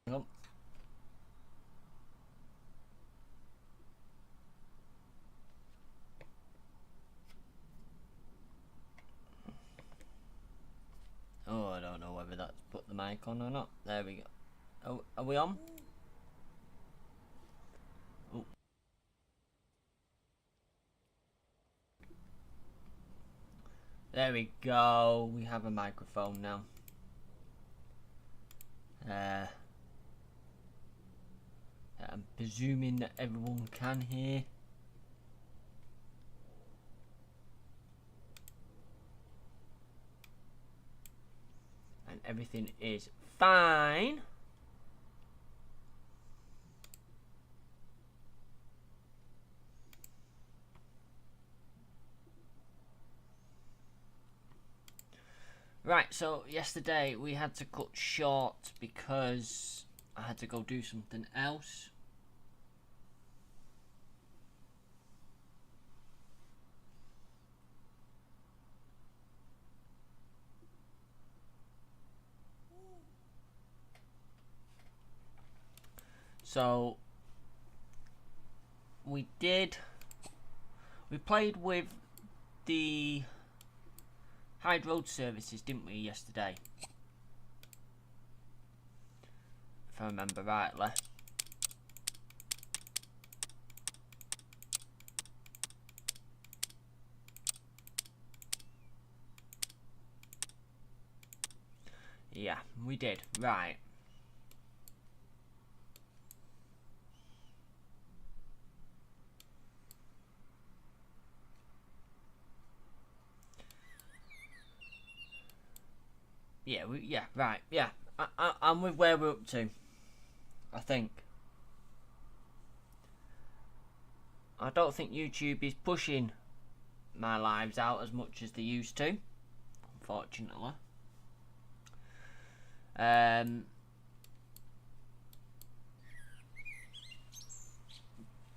Nope. Oh, I don't know whether that's put the mic on or not. There we go. Oh, are we on? Oh. There we go. We have a microphone now. I'm presuming that everyone can hear. And everything is fine. Right, so yesterday we had to cut short because I had to go do something else. So we played with the Hyde Road services, didn't we, yesterday? If I remember rightly. Yeah, we did. Right. Yeah, right, yeah. I'm with where we're up to, I think. I don't think YouTube is pushing my lives out as much as they used to, unfortunately.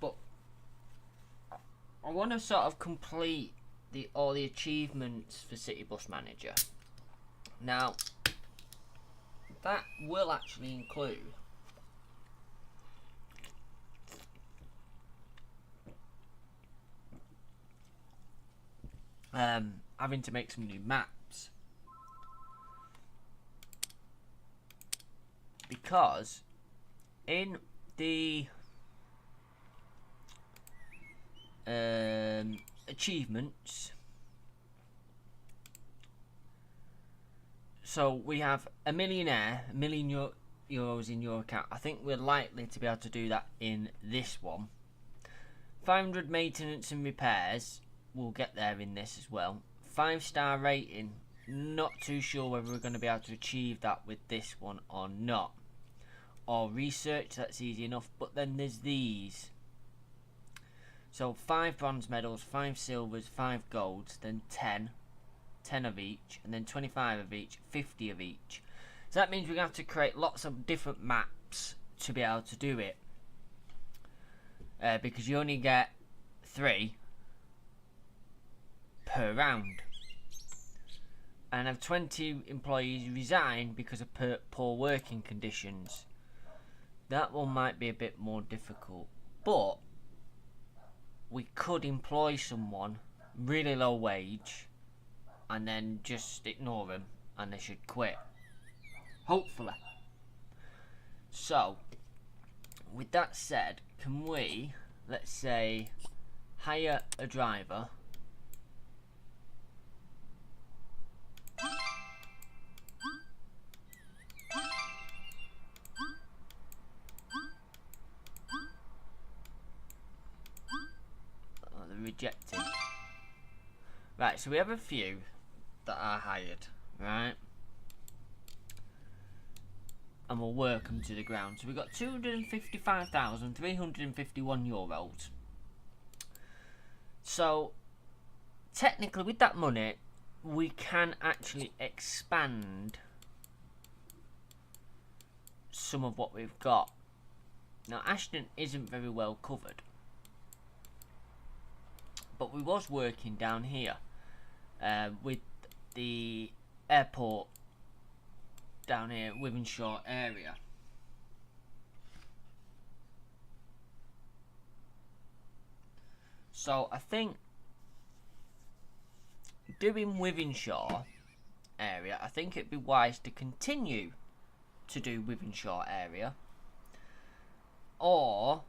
But I want to sort of complete all the achievements for City Bus Manager. Now, that will actually include having to make some new maps, because in the achievements, so we have a million euros in your account. I think we're likely to be able to do that in this one. 500 maintenance and repairs, we'll get there in this as well. 5-star rating Not too sure whether we're going to be able to achieve that with this one or not. Or research, that's easy enough. But then there's these. So 5 bronze medals, 5 silvers, 5 golds, then 10 of each, and then 25 of each, 50 of each. So that means we're going to have to create lots of different maps to be able to do it. Because you only get 3 per round. And have 20 employees resign because of poor working conditions. That one might be a bit more difficult. But we could employ someone really low wage and then just ignore them and they should quit. Hopefully. So, with that said, can we, let's say, hire a driver? Oh, they're rejected. Right, so we have a few that are hired, right? And we'll work them to the ground. So we've got €255,351. So, technically with that money, we can actually expand some of what we've got. Now, Ashton isn't very well covered. But we was working down here with the airport down here, Wythenshawe area. So I think doing Wythenshawe area, I think it'd be wise to continue to do Wythenshawe area, or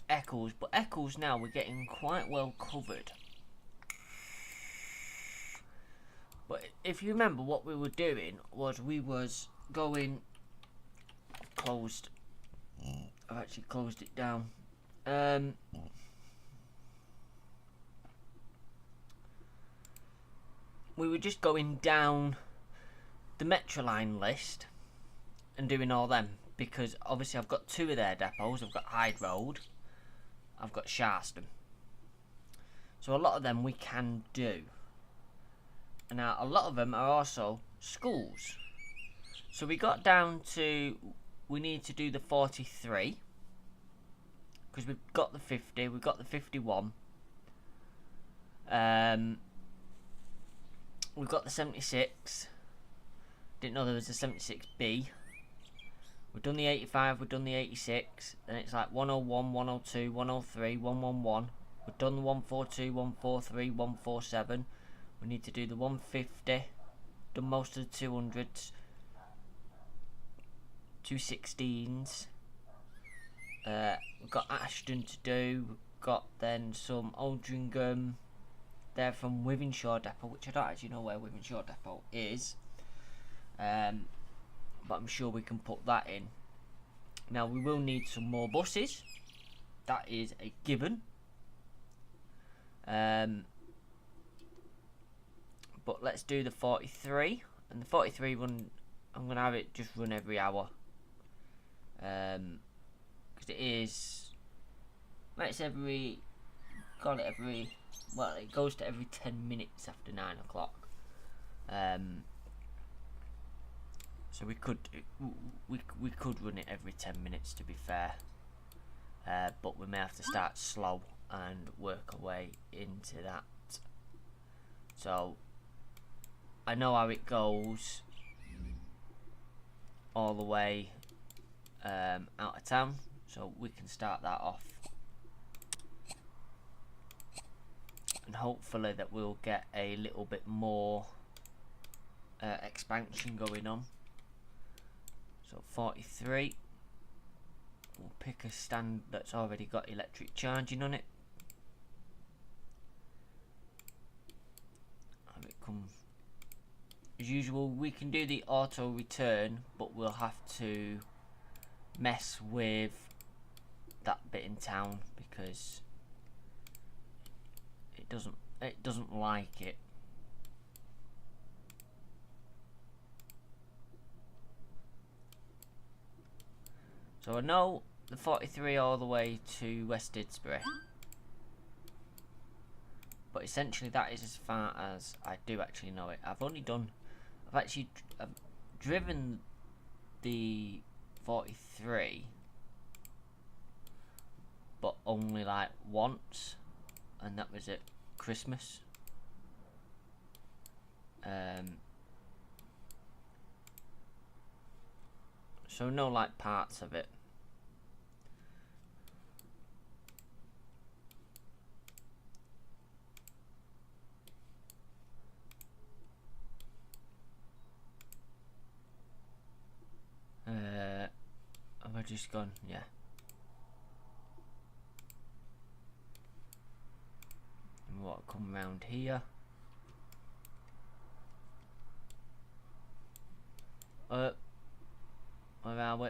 Eccles, but Eccles now we're getting quite well covered. But if you remember, what we were doing was we was going closed. I've actually closed it down. We were just going down the Metroline list and doing all them, because obviously I've got 2 of their depots. I've got Hyde Road, I've got Sharston. So a lot of them we can do. And now a lot of them are also schools. So we got down to, we need to do the 43. Because we've got the 50, we've got the 51. We've got the 76. Didn't know there was a 76B. We've done the 85, we've done the 86. Then it's like 101, 102, 103, 111. We've done the 142, 143, 147. We need to do the 150. Done most of the 200s. 216s. We've got Ashton to do. We've got then some Aldringham. They're from Wythenshawe Depot, which I don't actually know where Wythenshawe Depot is. But I'm sure we can put that in. Now we will need some more buses. That is a given. But let's do the 43. And the 43 run, I'm going to have it just run every hour. Because it is, well, it's every, got it every, well, it goes to every 10 minutes after 9 o'clock. So we could run it every 10 minutes, to be fair. But we may have to start slow and work our way into that. So I know how it goes all the way out of town, so we can start that off, and hopefully that we'll get a little bit more expansion going on. So 43, we'll pick a stand that's already got electric charging on it. Have it come. As usual, we can do the auto return, but we'll have to mess with that bit in town because it doesn't it doesn't like it. So I know the 43 all the way to West Didsbury, but essentially that is as far as I do actually know it. I've driven the 43, but only like once, and that was at Christmas. So no like parts of it. Have I just gone? Yeah. And what, come round here? Where are we?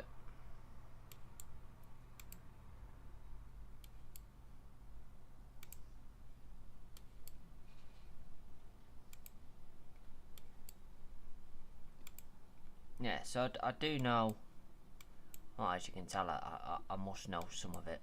Yeah, so I do know. Well, as you can tell, I must know some of it.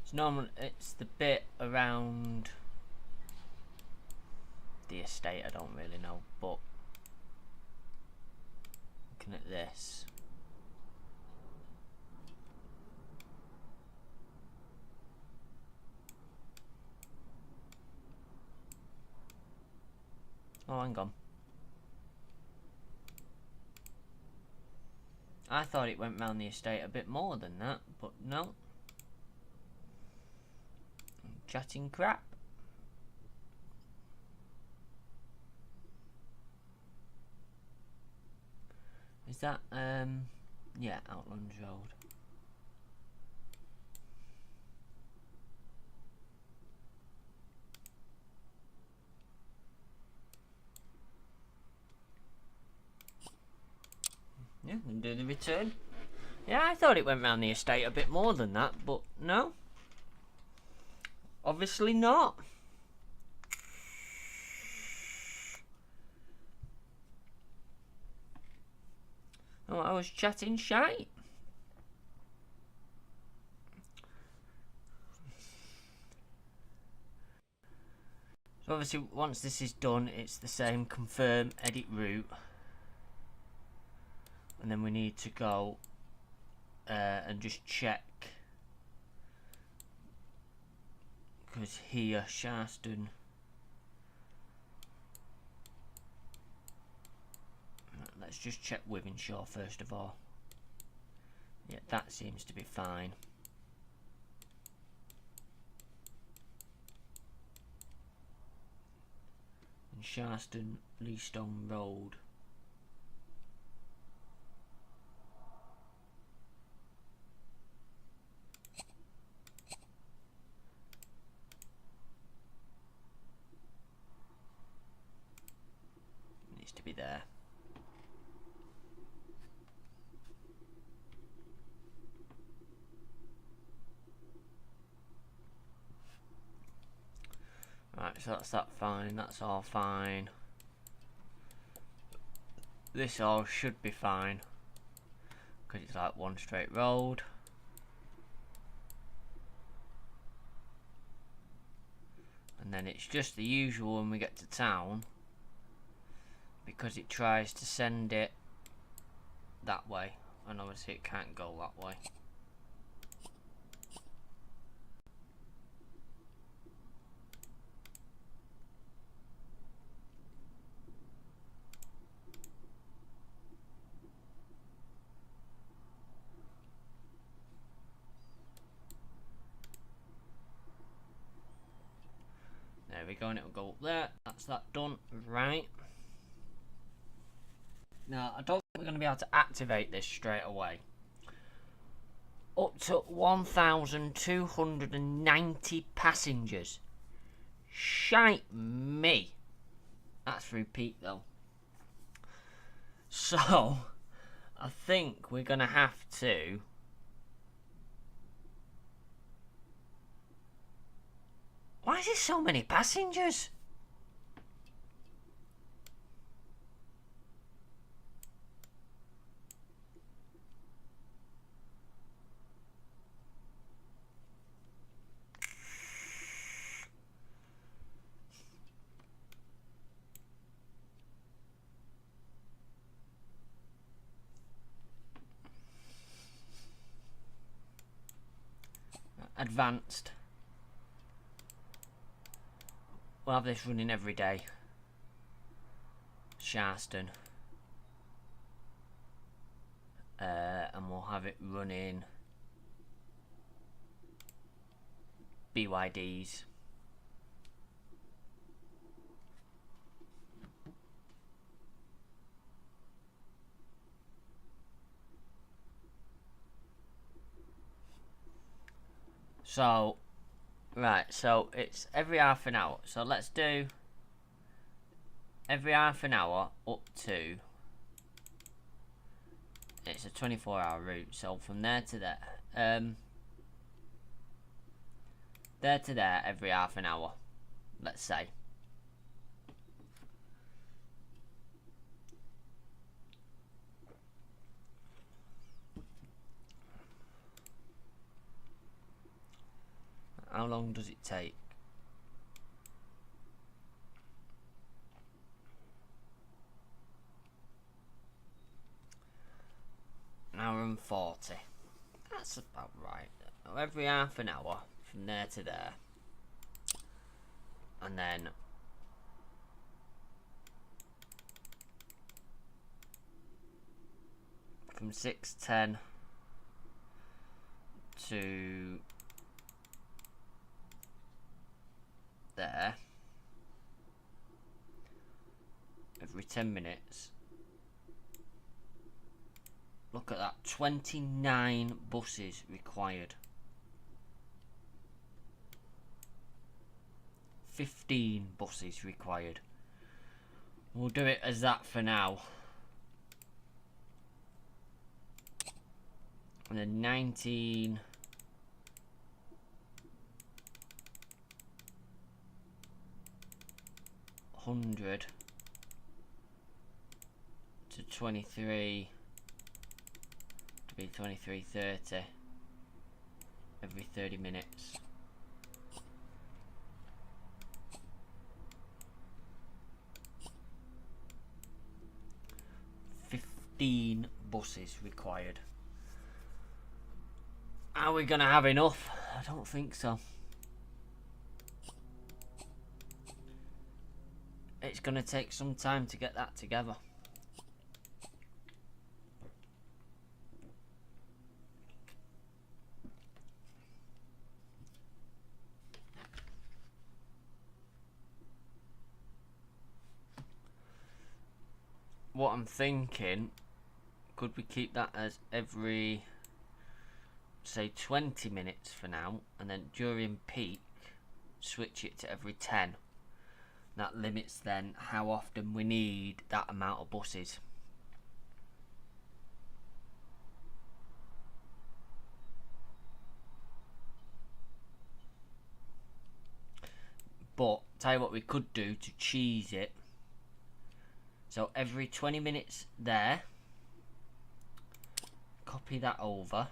So normally it's the bit around the estate. I don't really know, but looking at this. Oh, hang on. I thought it went round the estate a bit more than that, but no. I'm chatting crap. Is that, yeah, Outlands Road. Yeah, and do the return. Yeah, I thought it went round the estate a bit more than that, but no. Obviously not. Oh, I was chatting shite. So obviously once this is done, it's the same confirm, edit route. And then we need to go and just check. Because here, Sharston. Let's just check Wivenshaw first of all. Yeah, that seems to be fine. And Sharston, Leastone Road. Needs to be there. Right, so that's that fine, that's all fine. This all should be fine, because it's like one straight road. And then it's just the usual when we get to town, because it tries to send it that way, and obviously it can't go that way. There we go, and it'll go up there. That's that done. Right. Now, I don't think we're going to be able to activate this straight away. Up to 1,290 passengers. Shite me. That's through peak though. So, I think we're going to have to... Why is there so many passengers? Advanced. We'll have this running every day. Sharston. And we'll have it running BYDs. So, right, so it's every half an hour. So let's do every half an hour up to, it's a 24-hour route. So from there to there, there to there every half an hour, let's say. How long does it take? An hour and 40. That's about right. Every half an hour from there to there. And then from 6:10 to there every 10 minutes. Look at that, 29 buses required. 15 buses required. We'll do it as that for now. And then 1900 to 23 to be 23:30 every 30 minutes. Buses required. Are we gonna have enough? I don't think so. It's gonna take some time to get that together. What I'm thinking, could we keep that as every, say, 20 minutes for now, and then during peak switch it to every 10? That limits then how often we need that amount of buses. But tell you what we could do to cheese it. So every 20 minutes there, copy that over.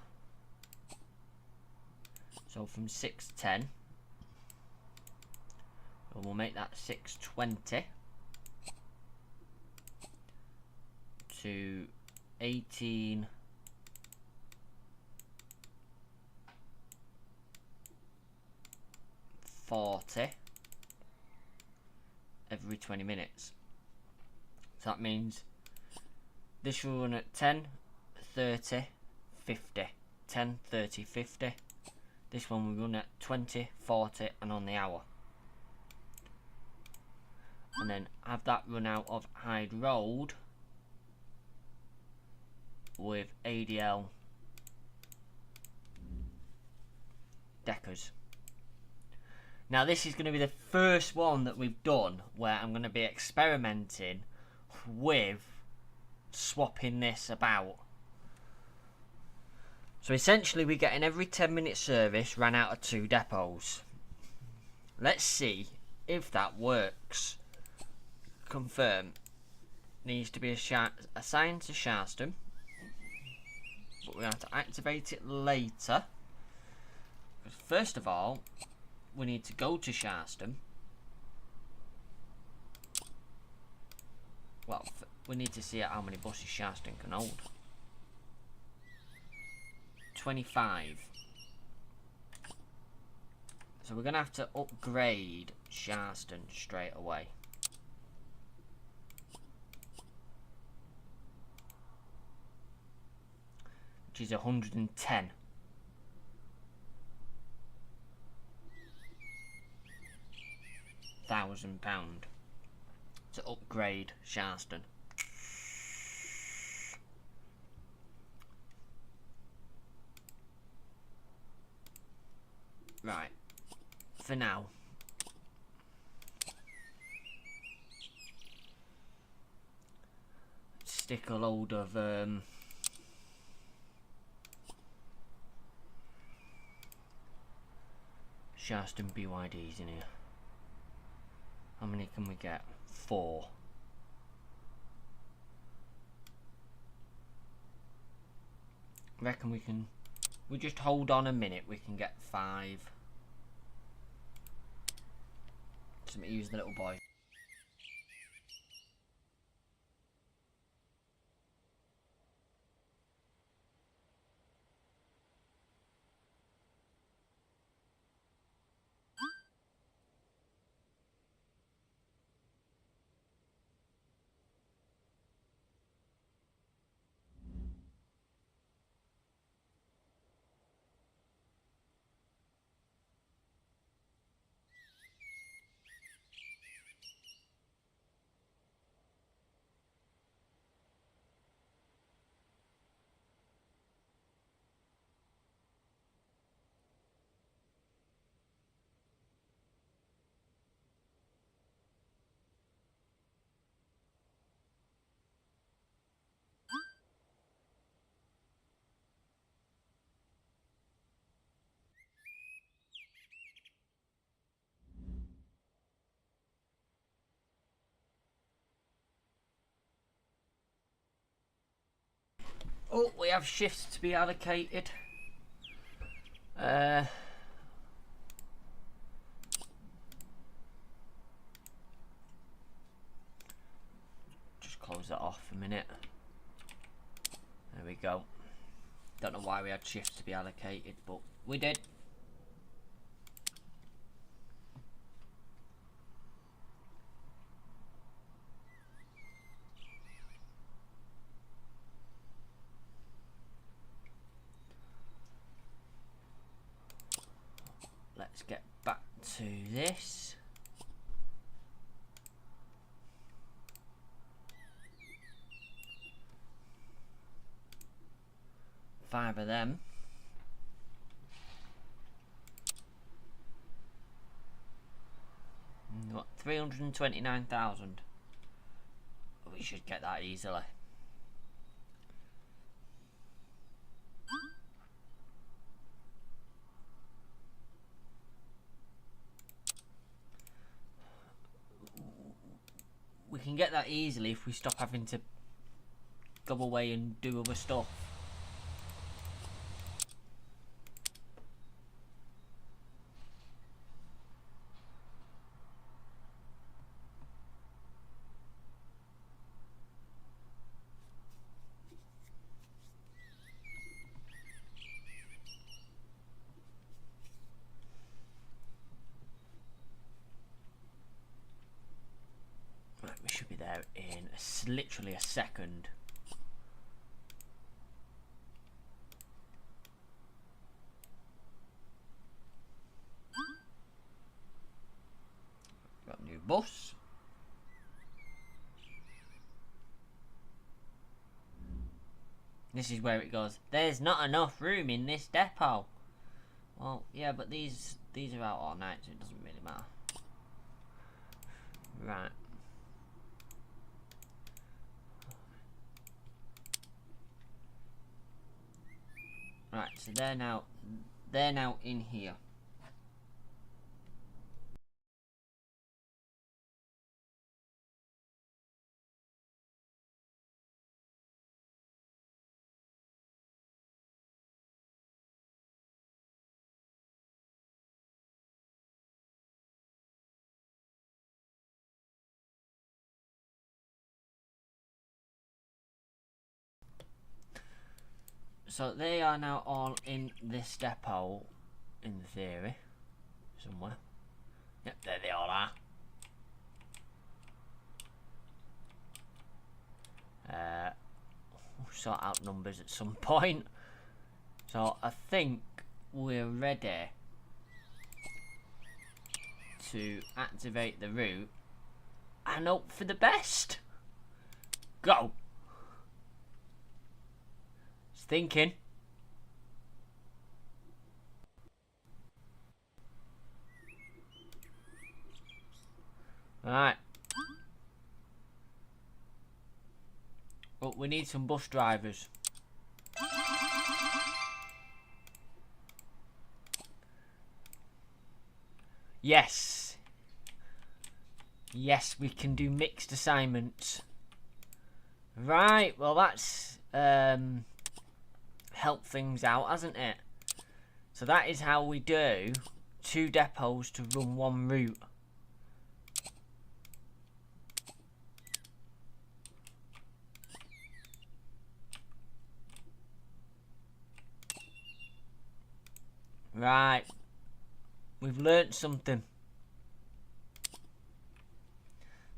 So from 6:10, and we'll make that 6:20 to 18:40 every 20 minutes. So that means this will run at 10, 30, 50. 10, 30, 50. This one will run at 20, 40 and on the hour. and then have that run out of Hyde Road with ADL Deckers. Now this is going to be the first one that we've done where I'm going to be experimenting with swapping this about. So essentially we're getting every 10-minute service ran out of 2 depots. Let's see if that works. Confirm. Needs to be assigned to Sharston, but we have to activate it later. First of all, we need to go to Sharston. Well, we need to see how many buses Sharston can hold. 25. So we're going to have to upgrade Sharston straight away. Which is 110. £1,000 to upgrade Sharston. Right, for now. Stick a load of Sharston BYDs in here. How many can we get? 4. Reckon we can. We just hold on a minute. We can get 5. Just let me use the little boy. Oh, we have shifts to be allocated. Just close that off a minute. There we go. Don't know why we had shifts to be allocated, but we did. Let's get back to this. Five of them. What, 329,000? We should get that easily. We can get that easily if we stop having to go away and do other stuff. Right, we should be there in literally a second. Got a new bus. This is where it goes, there's not enough room in this depot. Well, yeah, but these are out all night, so it doesn't really matter. Right. Right, so they're now in here. So they are now all in this depot, in theory, somewhere. Yep, there they all are. We'll sort out numbers at some point. So I think we're ready to activate the route and hope for the best. Go. Just thinking. Right. But we need some bus drivers. Yes. Yes, we can do mixed assignments. Right, well that's helped things out, hasn't it? So that is how we do 2 depots to run 1 route. Right. We've learnt something.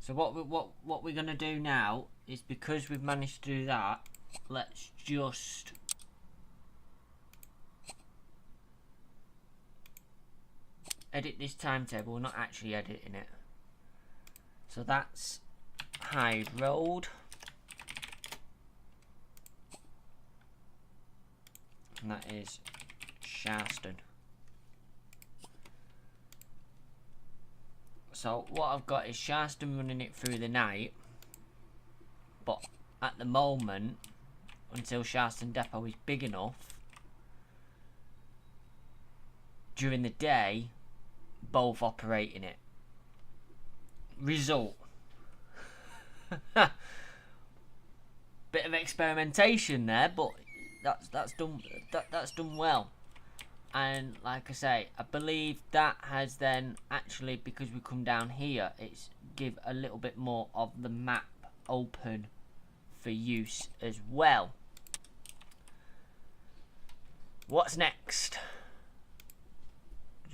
So what we're gonna do now is, because we've managed to do that, let's just edit this timetable. We're not actually editing it. So that's Hyde Road. And that is Sharston. So what I've got is Sharston running it through the night, but at the moment, until Sharston Depot is big enough, during the day, both operating it. Result. Bit of experimentation there, but that's done well. And like I say, I believe that has then actually, because we come down here, it's give a little bit more of the map open for use as well. What's next?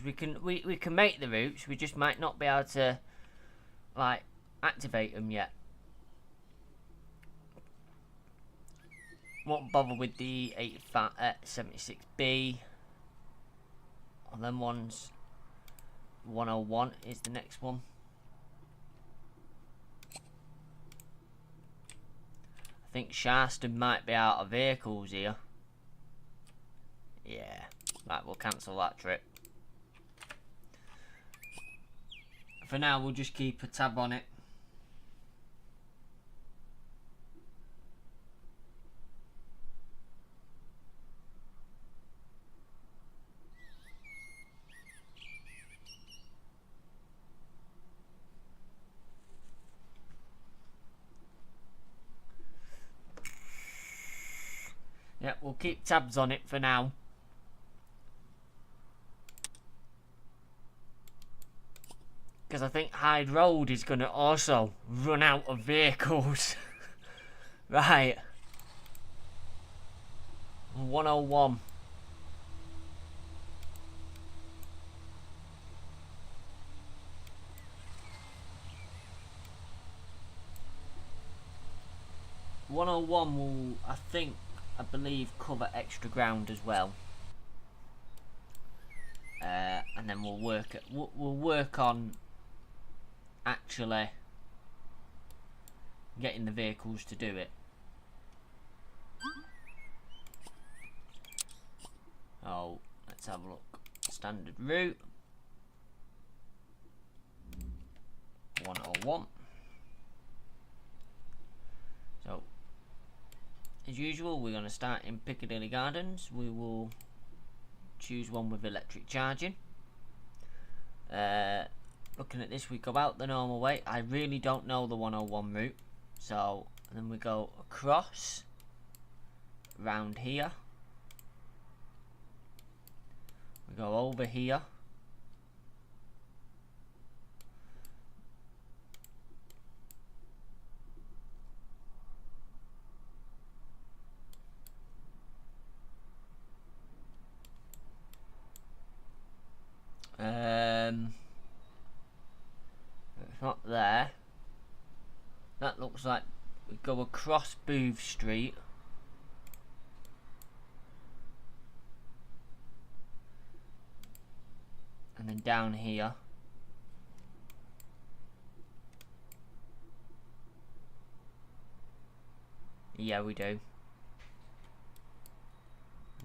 We can make the routes, we just might not be able to like activate them yet. Won't bother with the 76B. On them ones, 101 is the next one. I think Sharston might be out of vehicles here. Yeah, right, we'll cancel that trip. For now, we'll just keep a tab on it. Yeah, we'll keep tabs on it for now. Because I think Hyde Road is going to also run out of vehicles. Right. 101. Will, I believe, cover extra ground as well. And then we'll work on actually getting the vehicles to do it. So let's have a look. Standard route 101. So as usual, we're going to start in Piccadilly Gardens. We will choose one with electric charging. Looking at this, we go out the normal way. I really don't know the 101 route, so then we go across round here, we go over here, it's not there. That looks like we go across Booth Street, and then down here. Yeah, we do. And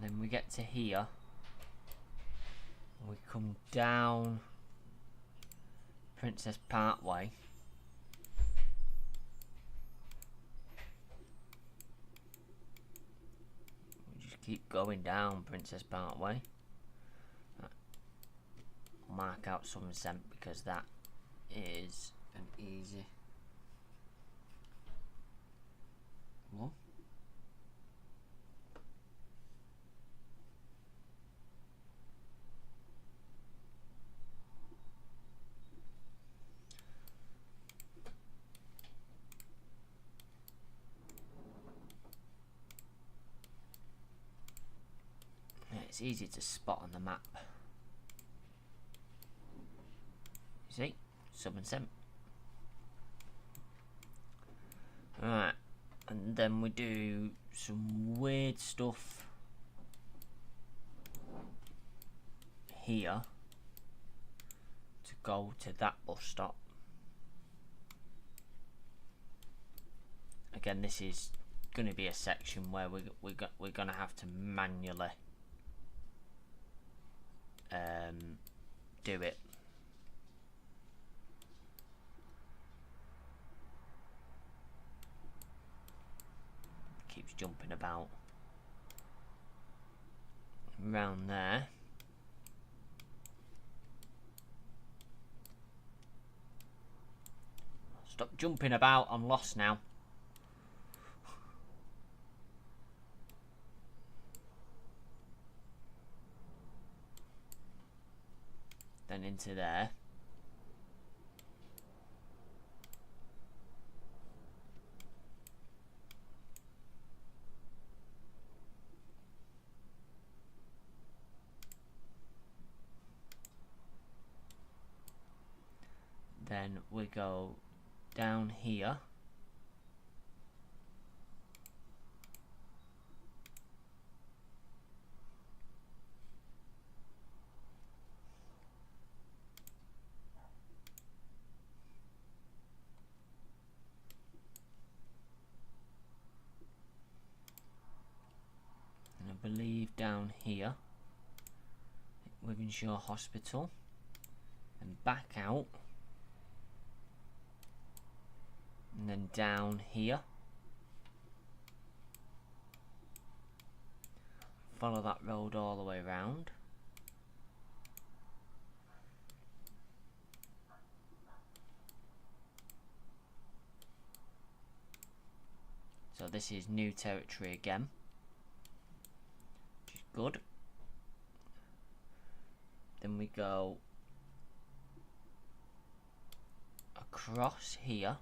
then we get to here. We come down Princess Parkway. We just keep going down Princess Parkway. I'll mark out Somerset because that is an easy one. It's easy to spot on the map. See? Somerset. Alright. And then we do some weird stuff here to go to that bus stop. Again, this is going to be a section where we're going to have to manually do it. Keeps jumping about around there. Stop jumping about, I'm lost now. Then into there. Then we go down here. And I believe down here, Wivenshaw Hospital, and back out. And then down here, follow that road all the way around. So this is new territory again, which is good. Then we go across here.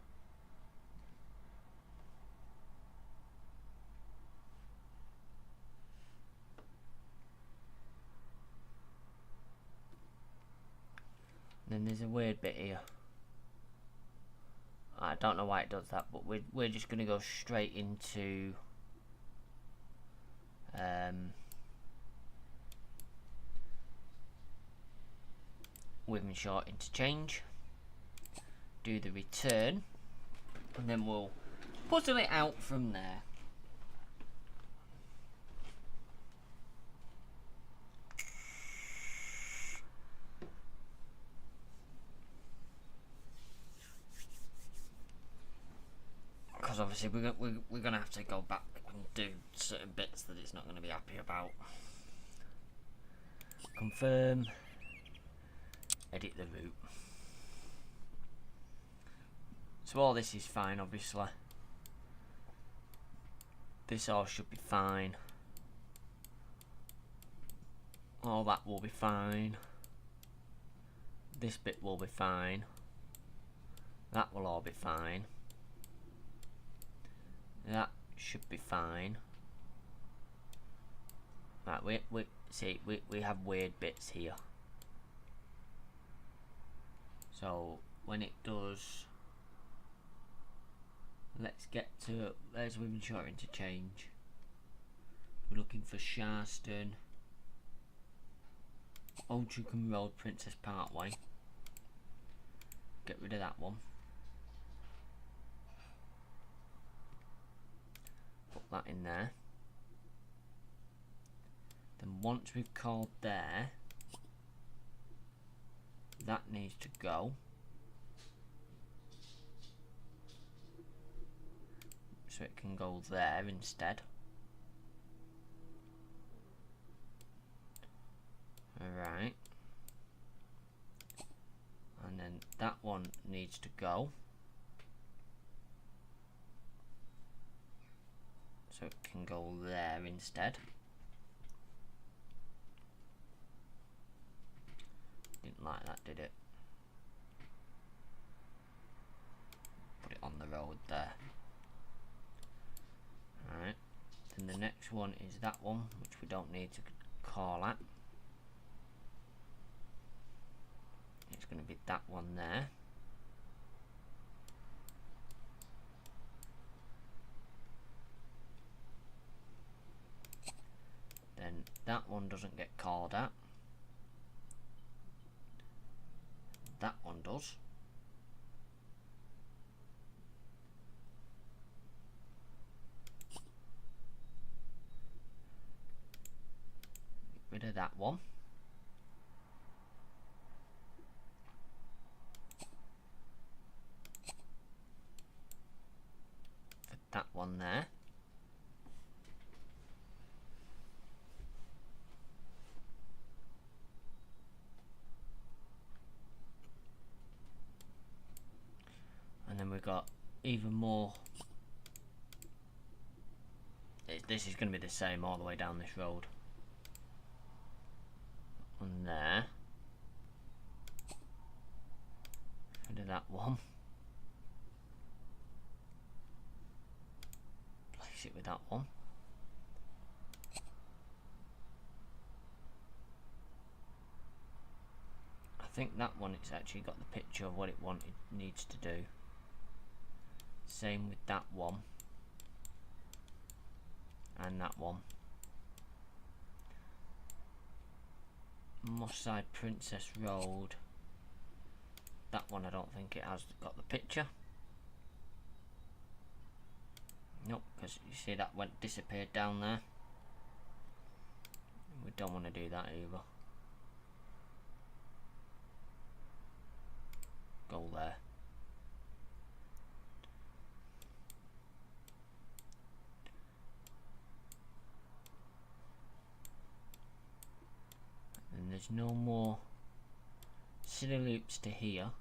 Then there's a weird bit here. I don't know why it does that, but we're just going to go straight into Wivenshaw interchange. Do the return, and then we'll puzzle it out from there. because obviously we're gonna have to go back and do certain bits that it's not gonna be happy about. Confirm. Edit the route. So all this is fine, obviously. This all should be fine. All that will be fine. This bit will be fine. That will all be fine. That should be fine. Right, we have weird bits here. So when it does, let's get to, there's Wythenshawe interchange. We're looking for Sharston, Old Drucombe Road, Princess Parkway. Get rid of that one. Put that in there. Then once we've called there, that needs to go. So it can go there instead. Alright. And then that one needs to go. So it can go there instead. Didn't like that, did it? Put it on the road there. Alright. Then the next one is that one, which we don't need to call at. It's going to be that one there. Then that one doesn't get called at. That one does. Get rid of that one. Put that one there. And then we've got even more. This is going to be the same all the way down this road. And there. Rid of that one. Place it with that one. I think that one, it's actually got the picture of what it needs to do. Same with that one. And that one. Moss Side Princess Road. That one I don't think it has got the picture. Nope, because you see that disappeared down there. We don't want to do that either. Go there. And there's no more silly loops to here.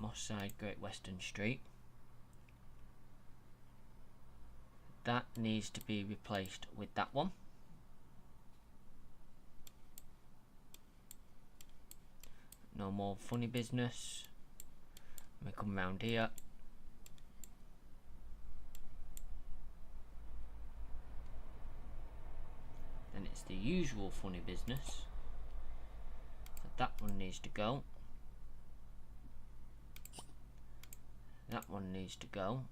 Moss Side Great Western Street. That needs to be replaced with that one. No more funny business. We come round here. Then it's the usual funny business. So that one needs to go. That one needs to go.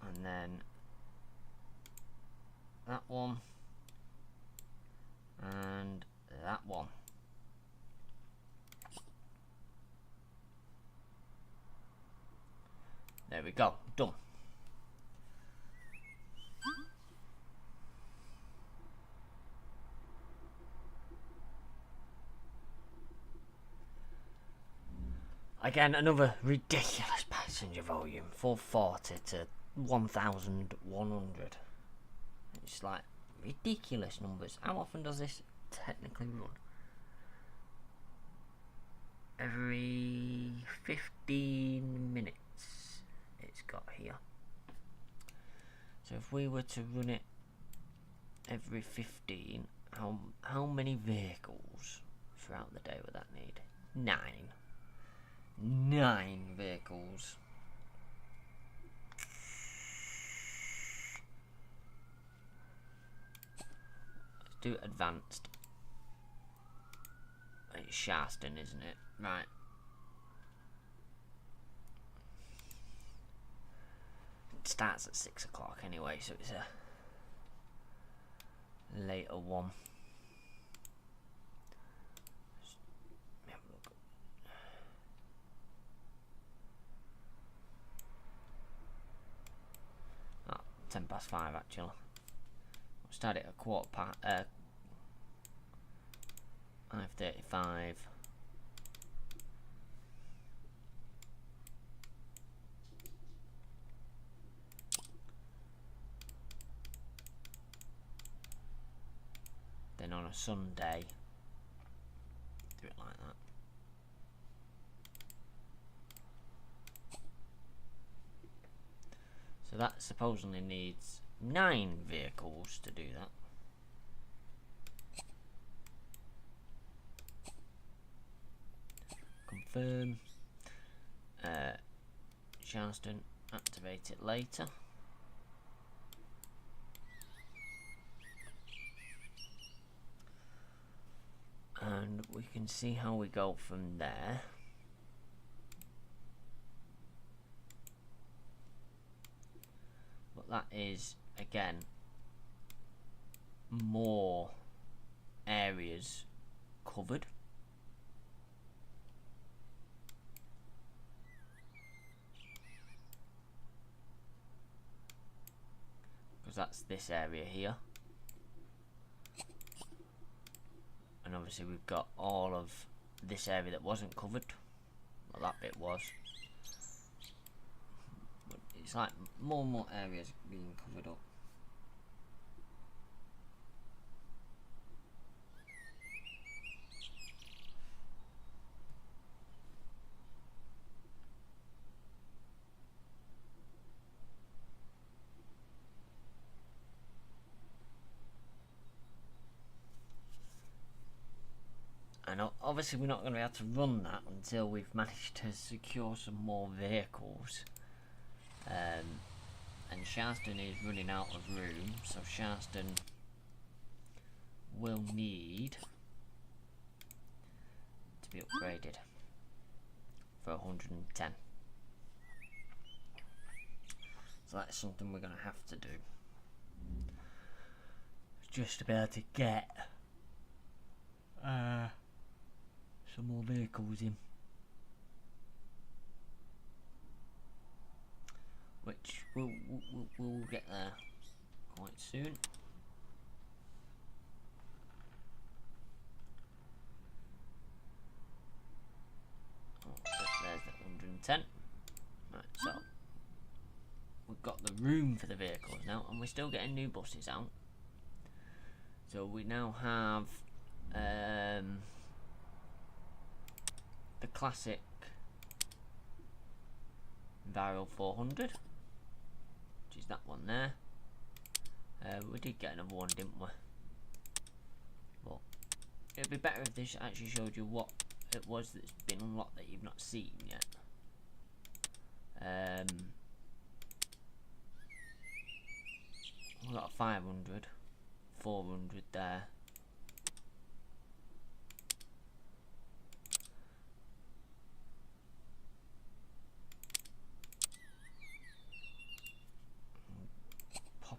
And then that one. And that one. There we go, done. Again, another ridiculous passenger volume, 440 to 1,100. It's like ridiculous numbers. How often does this technically run? Every 15 minutes it's got here. So if we were to run it every 15, how many vehicles throughout the day would that need? 9. 9 vehicles. Let's do advanced. It's Sharston, isn't it? Right. It starts at 6 o'clock anyway, so it's a later one. Oh, 10 past 5 actually. We'll start it at 5:35. Then on a Sunday, do it like that. So that supposedly needs 9 vehicles to do that. Confirm. Sharston, activate it later. And we can see how we go from there. But that is, again, more areas covered. Because that's this area here. And obviously we've got all of this area that wasn't covered. Well, that bit was. But it's like more and more areas being covered up. And obviously we're not going to be able to run that until we've managed to secure some more vehicles. And Sharston is running out of room, so Sharston will need to be upgraded for 110. So that's something we're going to have to do. Just to be able to get some more vehicles in, which we'll get there quite soon. Oh, there's the 110. Right, so we've got the room for the vehicles now, and we're still getting new buses out. So we now have the classic Viral 400, which is that one there. We did get another one, didn't we? But it'd be better if this actually showed you what it was that's been unlocked that you've not seen yet. We've got a 500, 400 there.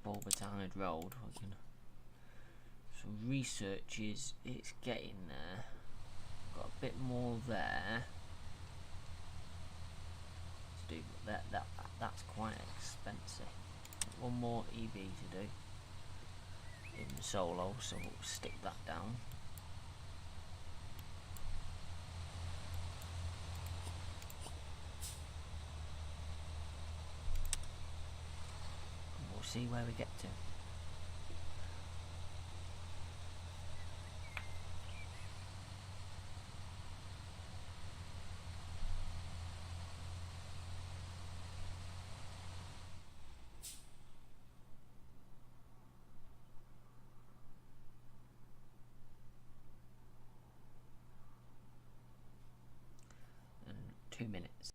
Over to Hyde Road. So research is, it's getting there. Got a bit more there to do, but that's quite expensive. One more EV to do in solo, so we'll stick that down. see where we get to. And 2 minutes.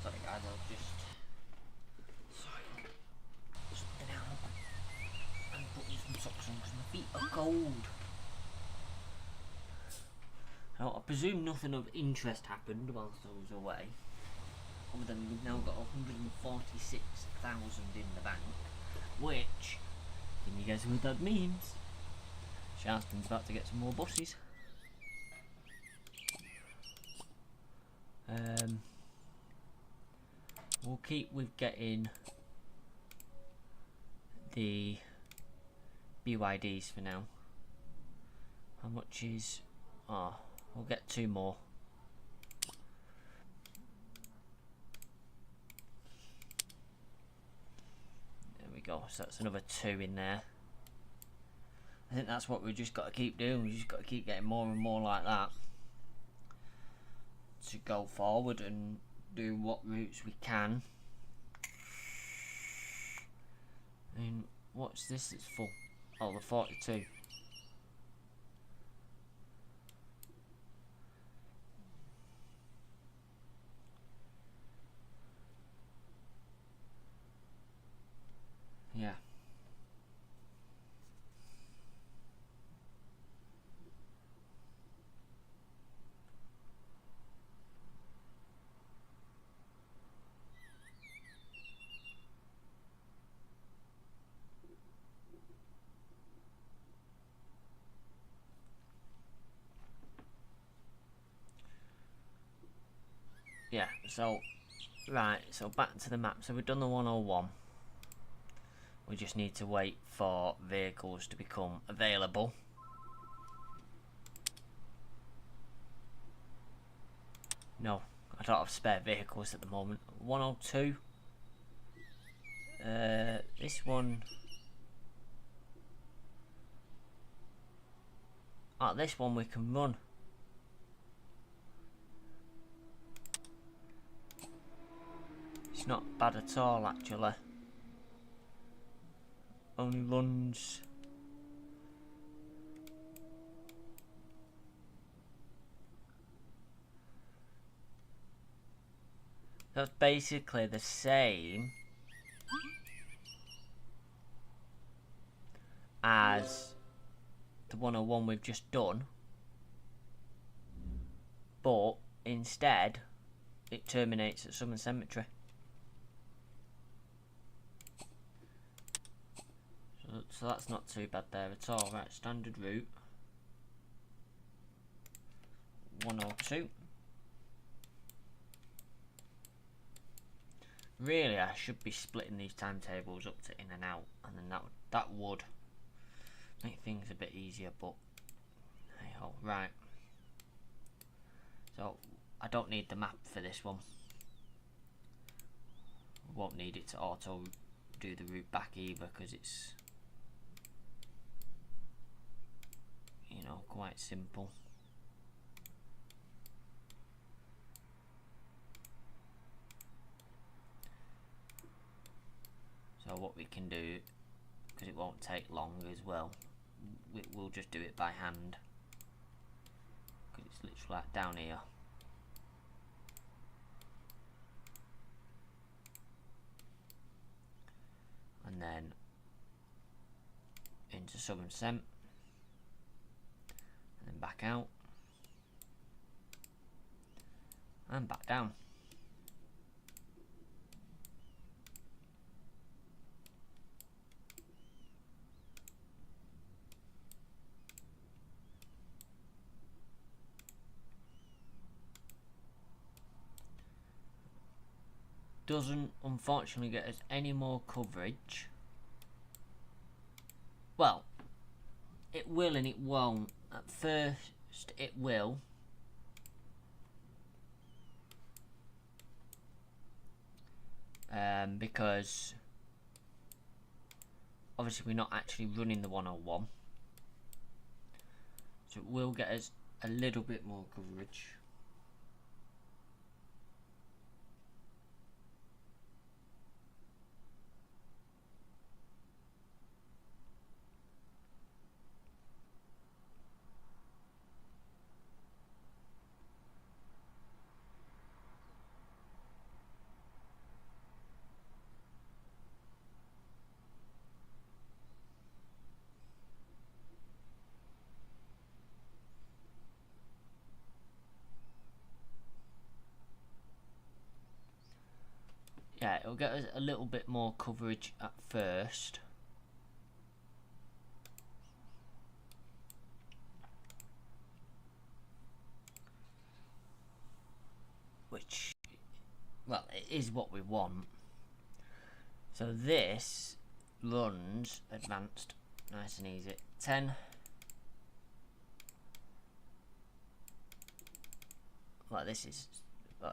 Sorry guys, I'll just sit down and put some socks on because my feet are cold. Now, I presume nothing of interest happened whilst I was away, other than we've now got 146,000 in the bank, Which, can you guess what that means? Charleston's about to get some more buses. We'll keep with getting the BYDs for now. How much is... oh, we'll get 2 more. There we go, so that's another 2 in there. I think that's what we've just got to keep doing. We've just got to keep getting more and more like that to go forward and do what routes we can. And what's this that's full? Oh, the 42. Yeah. Yeah, so, right, so back to the map. So we've done the 101. We just need to wait for vehicles to become available. No, I don't have spare vehicles at the moment. 102. This one... oh, this one we can run. It's not bad at all, actually. Only runs... that's basically the same as the 101 we've just done, but instead it terminates at Southern Cemetery. So that's not too bad there at all. Right, standard route 102. Really, I should be splitting these timetables up to in and out, and then that would make things a bit easier, but hey ho. Right, so I don't need the map for this one. Won't need it to auto do the route back either, because it's, you know, quite simple. So what we can do, because it won't take long as well, we'll just do it by hand, because it's literally like down here. And then into Southern Cem, and then back out, and back down. Doesn't unfortunately get us any more coverage. Well, it will and it won't. At first it will. Because obviously we're not actually running the 101. So it will get us a little bit more coverage. Yeah, it'll get us a little bit more coverage at first. which, well, it is what we want. So this runs advanced, nice and easy. 10. Well, this is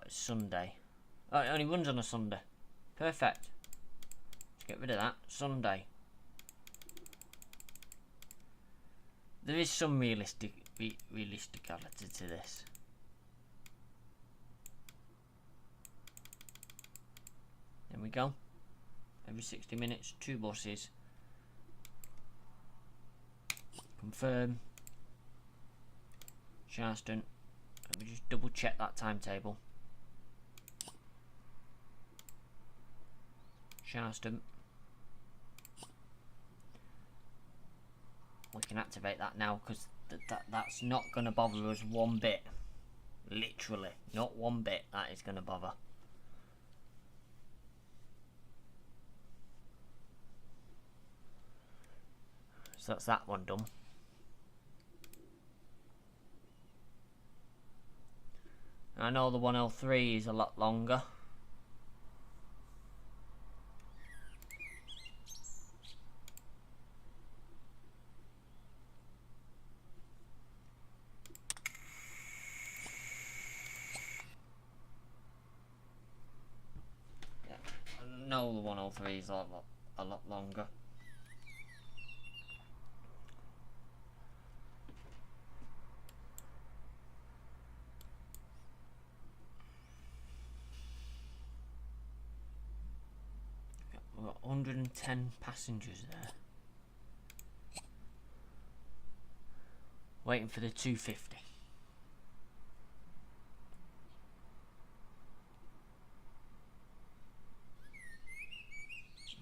Sunday. Oh, it only runs on a Sunday. Perfect. Let's get rid of that. Sunday. There is some realisticality to this. There we go. Every 60 minutes, 2 buses. Confirm. Charleston. Let me just double check that timetable. Charleston. We can activate that now because that's not going to bother us one bit. Literally, not one bit that is going to bother. So that's that one done. I know the 103 is a lot longer. Yeah, I know the 103 is a lot longer. We've got 110 passengers there. Waiting for the 250.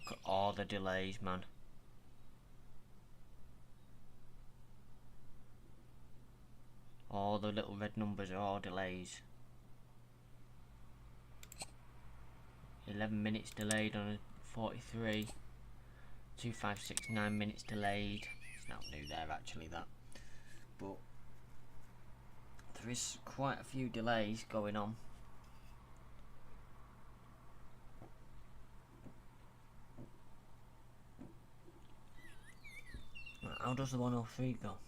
Look at all the delays, man. All the little red numbers are all delays. 11 minutes delayed on a 43. 2569 9 minutes delayed. It's not new there actually, that. But there is quite a few delays going on. Right, how does the 103 go?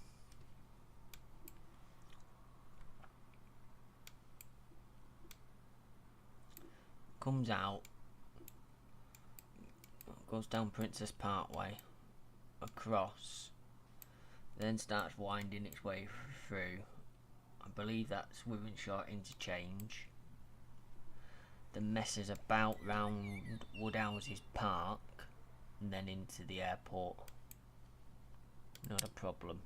Comes out, goes down Princess Parkway, across, then starts winding its way through. I believe that's Withenshaw Interchange. Then messes about round Woodhouses Park, and then into the airport. Not a problem.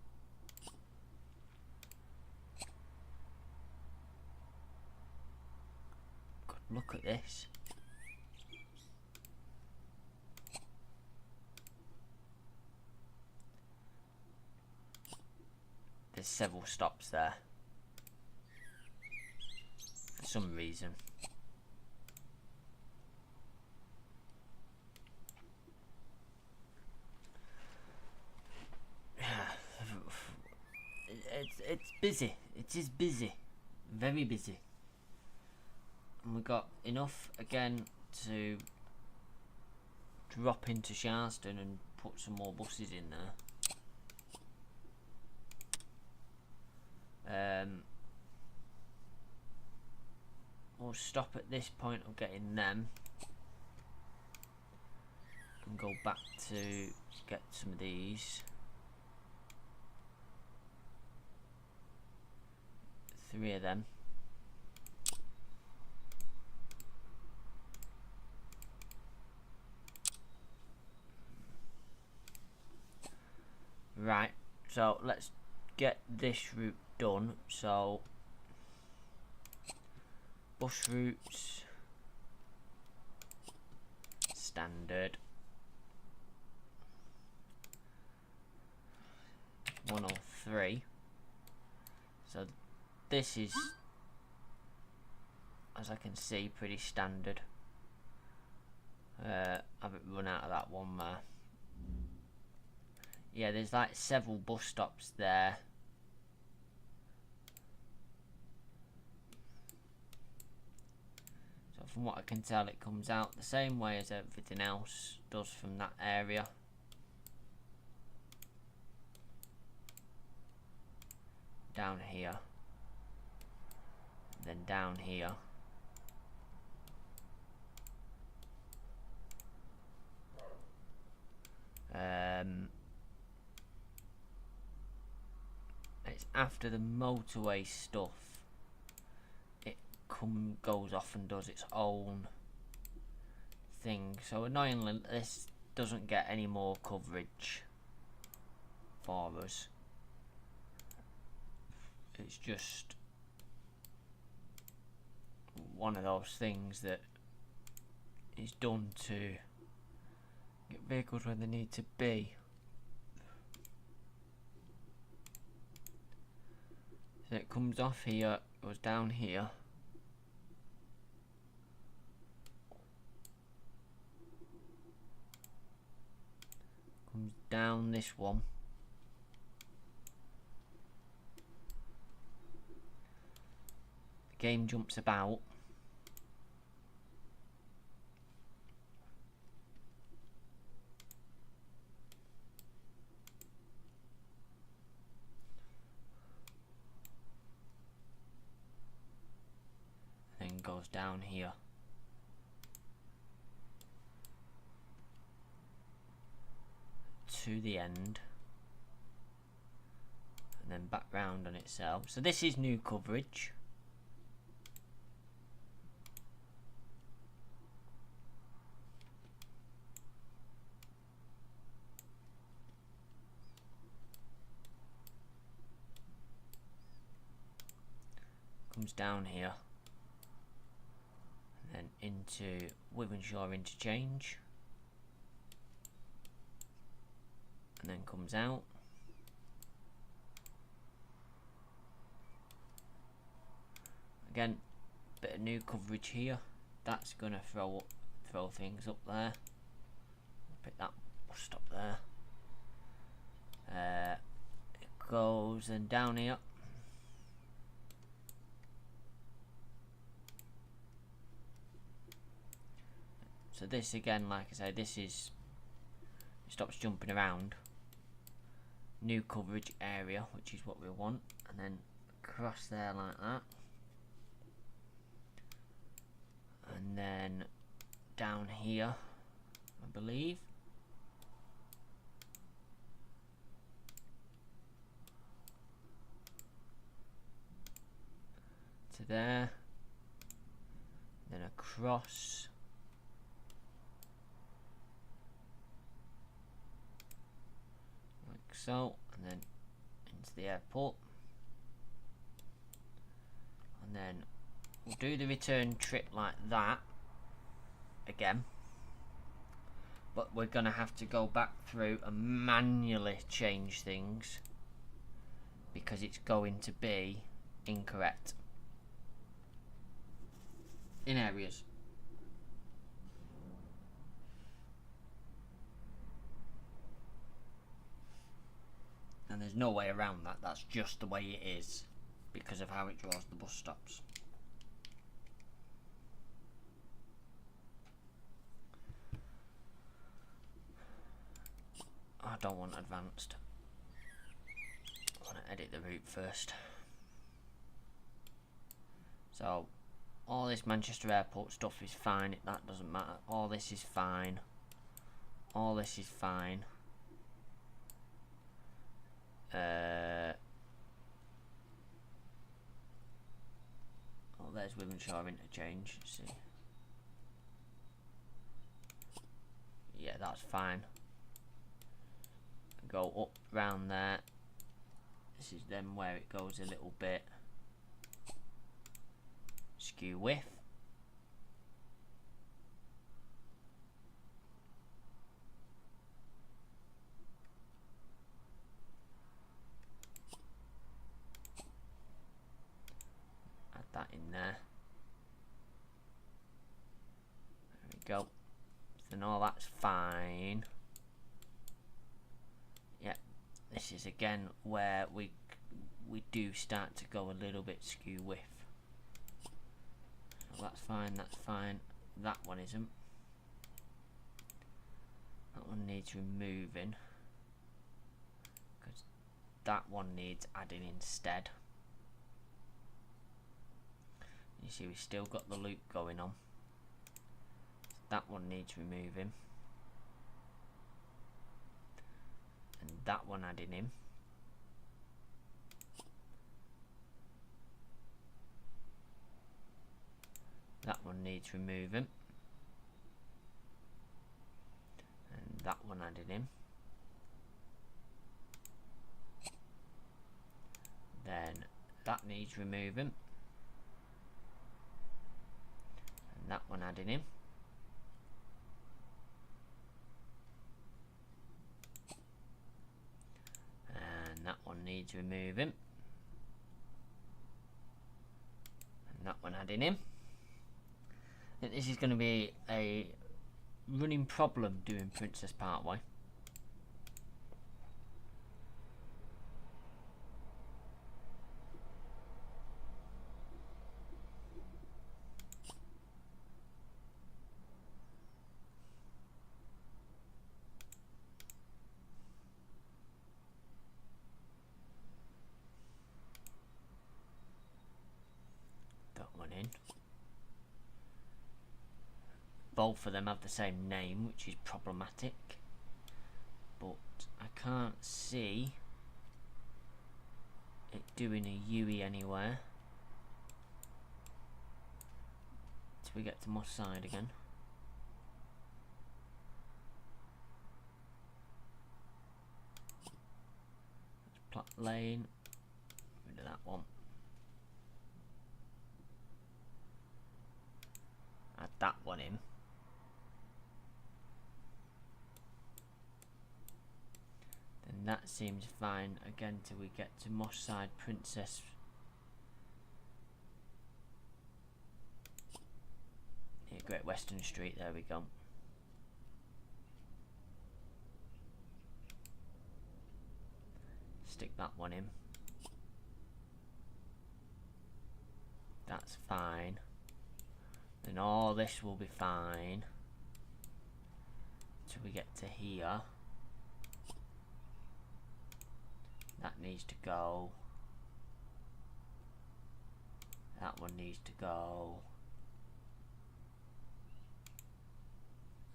God, look at this. There's several stops there for some reason. It's busy. It is busy, very busy. And we got enough again to drop into Charleston and put some more buses in there. We'll stop at this point of getting them and go back to get some of these. 3 of them. Right, so let's get this route done. So bus routes, standard, 103. So this is, as I can see, pretty standard. Haven't run out of that one there. Yeah, there's like several bus stops there. from what I can tell, it comes out the same way as everything else does from that area. Down here. And then down here. It's after the motorway stuff. It goes off and does its own thing. So annoyingly, this doesn't get any more coverage for us. It's just one of those things that is done to get vehicles where they need to be. So it comes off here, goes down here. Comes down this one. The game jumps about. Then goes down here. To the end. And then back round on itself. So this is new coverage. Comes down here. And then into Wythenshawe interchange. And then comes out. Again, bit of new coverage here. That's gonna throw things up there. Pick that bus stop there. It goes and down here. So this again, like I say, this is, it stops jumping around. New coverage area, which is what we want, and then across there like that, and then down here, I believe. To there, then across. So, and then into the airport, and then we'll do the return trip like that again, but we're gonna have to go back through and manually change things because it's going to be incorrect in areas. And there's no way around that. That's just the way it is because of how it draws the bus stops. I don't want advanced. I want to edit the route first. So all this Manchester Airport stuff is fine. That doesn't matter. All this is fine. All this is fine. Oh, there's Wythenshawe interchange. Let's see. Yeah, that's fine. Go up round there. This is then where it goes a little bit skew width. That in there. There we go. So now that's fine. Yep. This is again where we do start to go a little bit skew width. Oh, that's fine, that's fine. That one isn't. That one needs removing, because that one needs adding instead. You see, we've still got the loop going on. That one needs removing, and that one adding in. That one needs removing, and that one added in. Then that needs removing, and that one adding in. And that one needs removing, and that one adding in. I think this is going to be a running problem doing Princess Parkway. That one in. Both of them have the same name, which is problematic, but I can't see it doing a UE anywhere. Till we get to Moss Side again. Platt Lane, rid of that one. Add that one in. Then that seems fine again till we get to Moss Side Princess. Near Great Western Street, there we go. Stick that one in. That's fine. Then all this will be fine till we get to here. That needs to go. That one needs to go.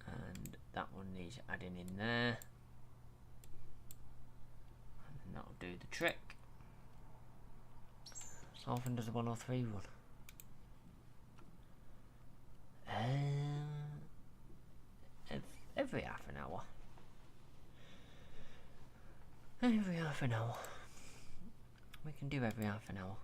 And that one needs adding in there. And then that'll do the trick. How often does a 103 run? Every half an hour. Every half an hour. We can do every half an hour.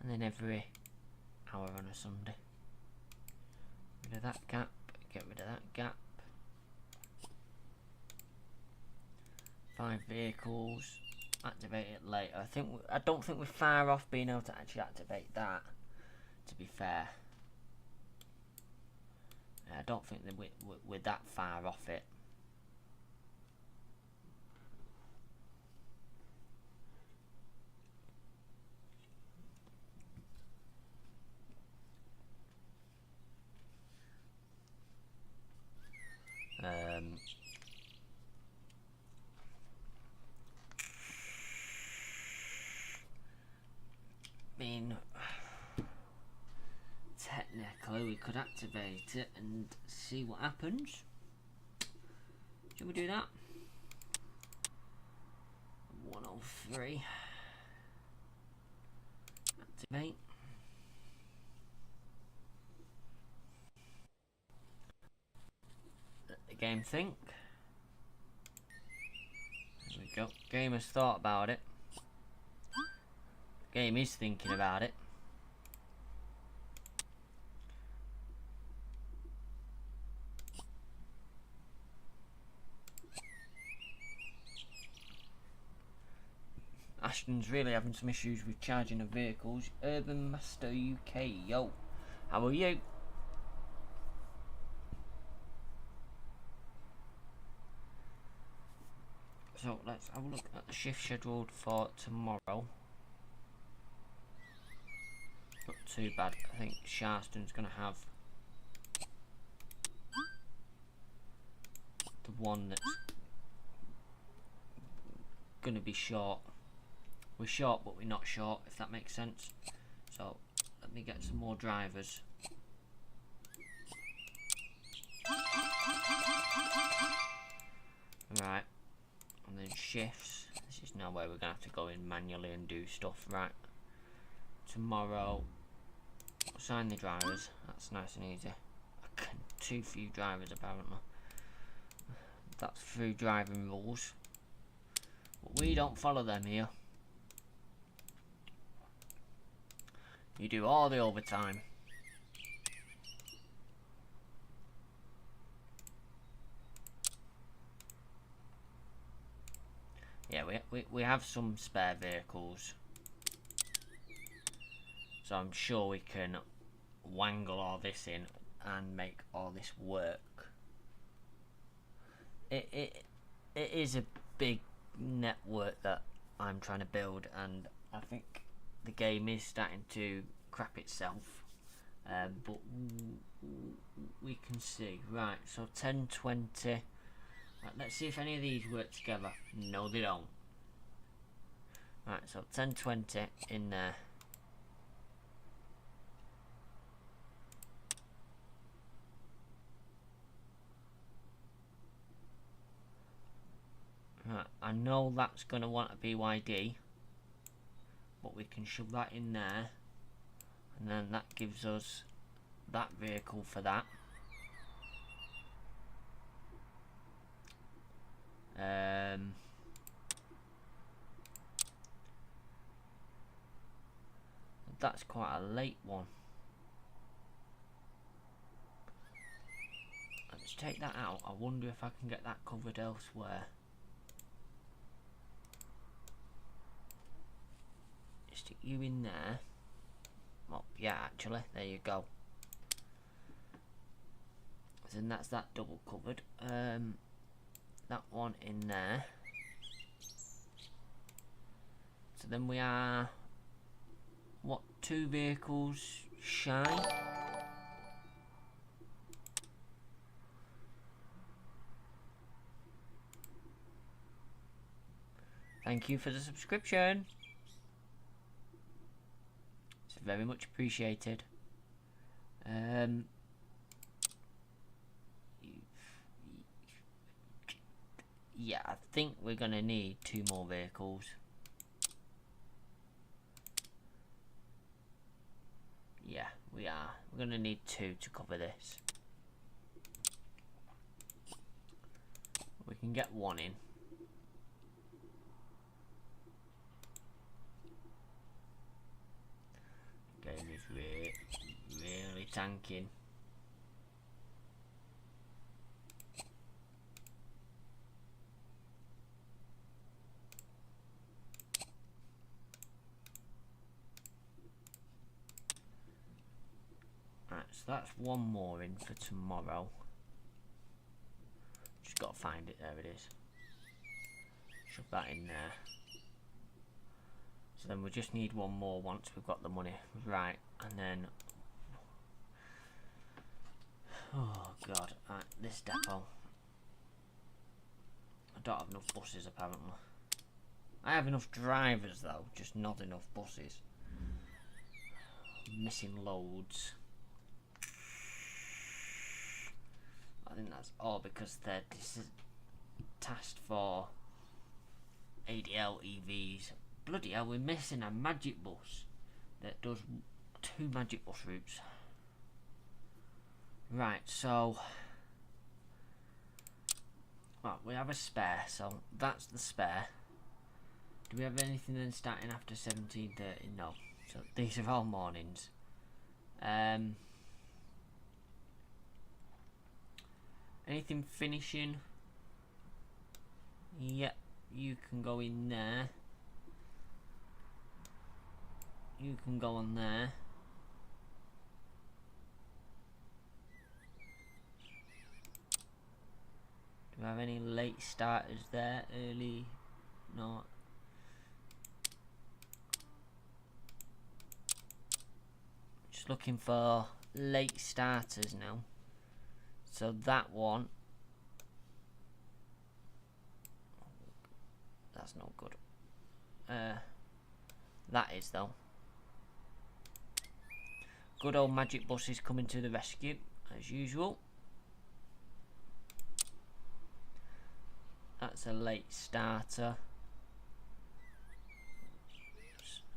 And then every hour on a Sunday. Get rid of that gap, get rid of that gap. 5 vehicles, activate it later. I don't think we're far off being able to actually activate that, to be fair. I don't think that we're that far off it. I mean, technically we could activate it and see what happens. Should we do that? 103. Activate. Let the game think. There we go. Game has thought about it. Game is thinking about it. Ashton's really having some issues with charging her vehicles. Urban Master UK, yo, how are you? So let's have a look at the shift scheduled for tomorrow. Not too bad. I think Sharston's going to have the one that's going to be short. We're short, but we're not short, if that makes sense. So let me get some more drivers. Right, and then shifts. This is now where we're going to have to go in manually and do stuff. Right, tomorrow, assign the drivers. That's nice and easy. Too few drivers apparently. That's through driving rules, but we don't follow them here. You do all the overtime. Yeah, we have some spare vehicles, so I'm sure we can wangle all this in and make all this work. It is a big network that I'm trying to build, and I think the game is starting to crap itself, but we can see. Right, so 1020. Right, let's see if any of these work together. No, they don't. Right, so 1020 in there. Right, I know that's going to want a BYD, but we can shove that in there, and then that gives us that vehicle for that. That's quite a late one. Let's take that out. I wonder if I can get that covered elsewhere. Stick you in there. Well, yeah, actually, there you go. Then that's that double covered. That one in there. So then we are, what, 2 vehicles shy? Thank you for the subscription. It's very much appreciated. Yeah, I think we're gonna need 2 more vehicles. Yeah, we are. We're gonna need 2 to cover this. We can get 1 in. Game is really tanking. Right, so that's 1 more in for tomorrow. Just gotta find it. There it is. Shove that in there. So then we just need 1 more once we've got the money. Right, and then... oh god, right, this depot. I don't have enough buses apparently. I have enough drivers though, just not enough buses. Missing loads. I think that's all because this is tasked for ADL EVs. Bloody hell, we're missing a magic bus that does 2 magic bus routes. Right, so well, we have a spare, so that's the spare. Do we have anything then starting after 17:30? No. So these are all mornings. Anything finishing? Yep, you can go in there. you can go on there. Do we have any late starters there? Early? Not. Just looking for late starters now. So that one. That's not good. That is though. Good old Mancbuses coming to the rescue as usual. That's a late starter.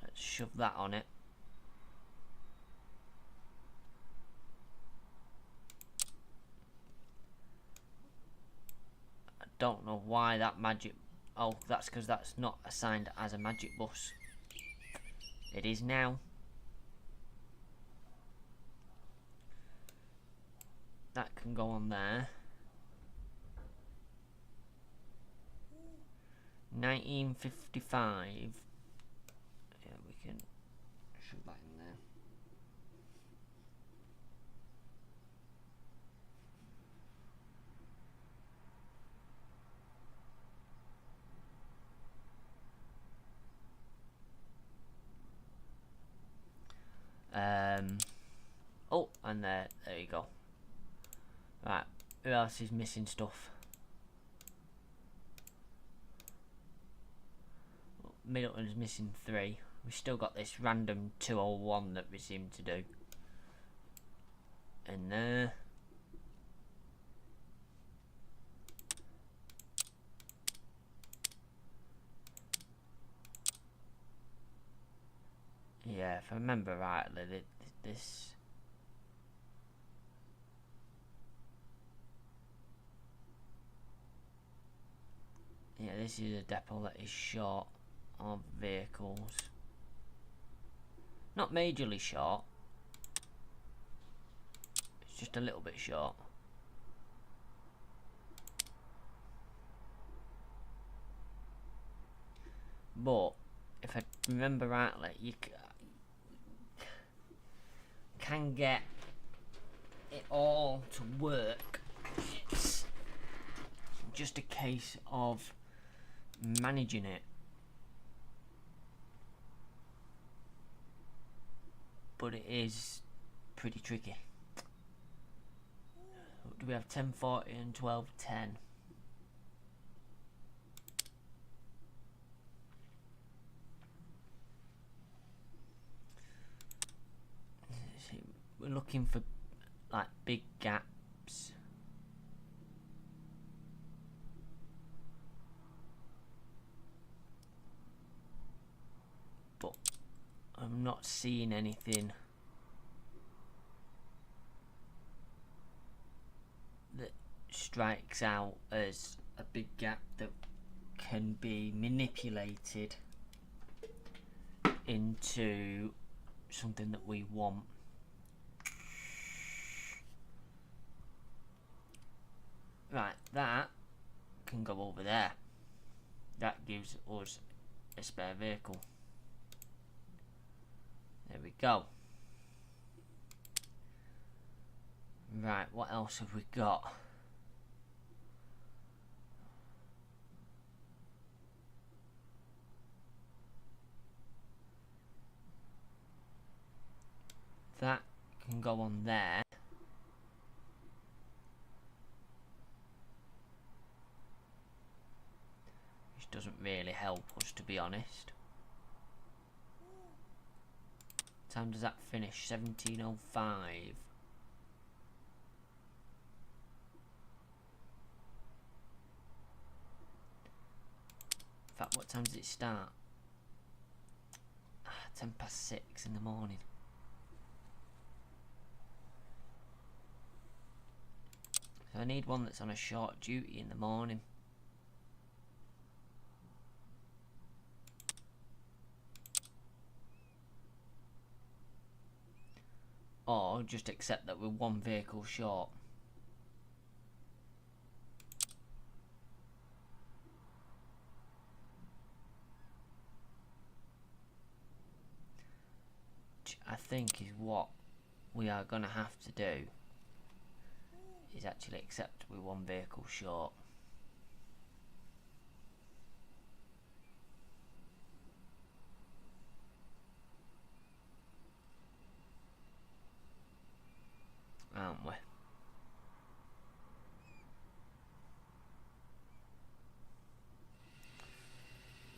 Let's shove that on it. I don't know why that magic... Oh, that's because that's not assigned as a Mancbus. It is now. That can go on there. 1955. Yeah, we can shove that in there. Oh, and there you go. Right, who else is missing stuff? Middleton's missing 3. We've still got this random 201 that we seem to do. And there. Yeah, if I remember rightly, this... Yeah, this is a depot that is short of vehicles. Not majorly short. It's just a little bit short. But, if I remember rightly, you can get it all to work. It's just a case of managing it. But it is pretty tricky. Do we have 1040 and 1210? We're looking for like big gaps. But I'm not seeing anything that strikes out as a big gap that can be manipulated into something that we want. Right, that can go over there. That gives us a spare vehicle. There we go. Right, what else have we got? That can go on there. Which doesn't really help us, to be honest. What time does that finish? 17:05. In fact, what time does it start? 6:10 in the morning. So I need one that's on a short duty in the morning. Or just accept that we're one vehicle short. I think is what we are going to have to do, is actually accept we're one vehicle short. Aren't we?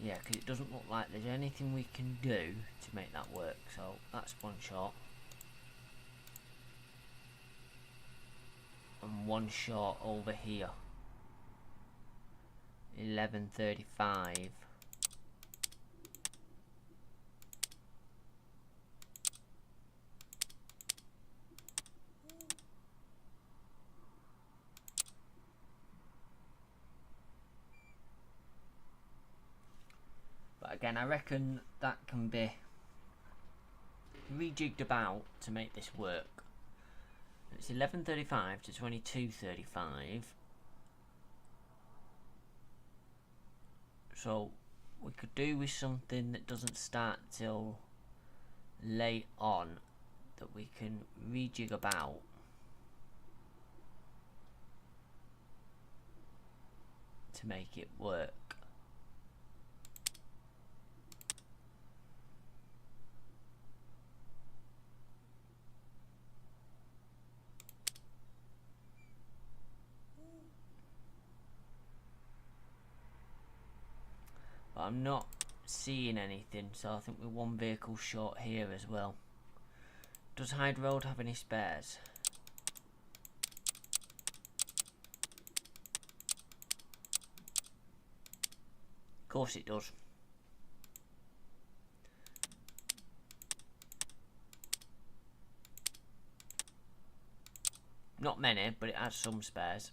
Yeah, because it doesn't look like there's anything we can do to make that work. So that's one short. And one short over here. 11:35. But again, I reckon that can be rejigged about to make this work. It's 11:35 to 22:35. So we could do with something that doesn't start till late on, that we can rejig about to make it work. But I'm not seeing anything, so I think we're one vehicle short here as well. Does Hyde Road have any spares? Of course it does. Not many, but it has some spares.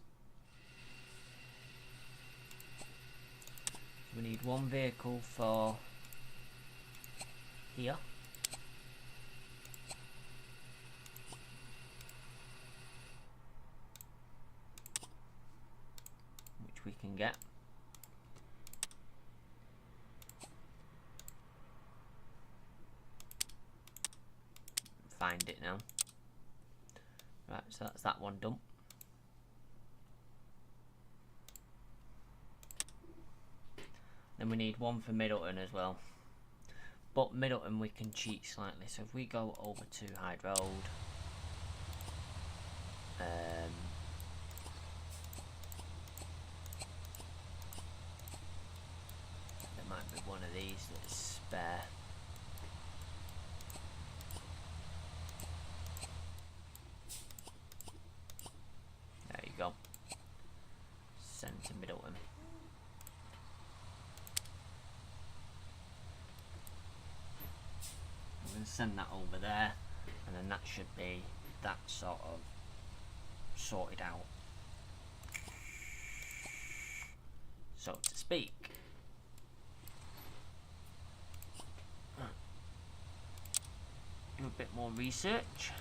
We need one vehicle for here. Which we can get. Find it now. Right, so that's that one done. Then we need one for Middleton as well. But Middleton we can cheat slightly. So if we go over to Hyde Road, there might be one of these that's spare. There you go. Send to Middleton. Send that over there, and then that should be that sort of sorted out, so to speak. Do a bit more research.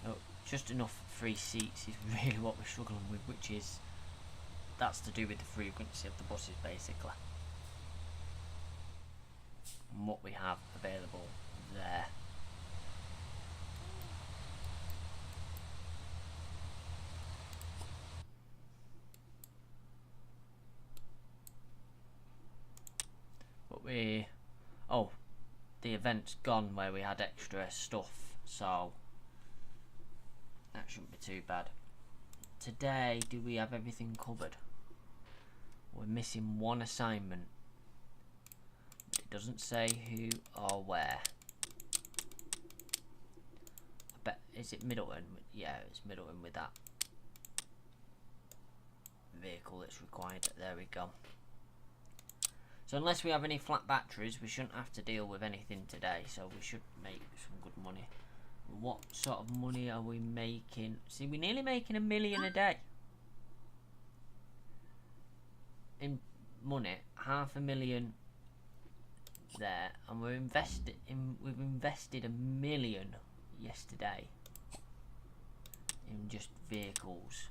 So just enough free seats is really what we're struggling with, which is, that's to do with the frequency of the buses basically, and what we have available there. But the event's gone where we had extra stuff, so that shouldn't be too bad. Today, do we have everything covered? We're missing one assignment, but it doesn't say who or where. I bet, is it Middleton? Yeah, it's Middleton with that vehicle that's required. There we go. So unless we have any flat batteries, we shouldn't have to deal with anything today, so we should make some good money. What sort of money are we making? See, we're nearly making $1 million a day in money. $500,000 there, and we've invested $1 million yesterday in just vehicles.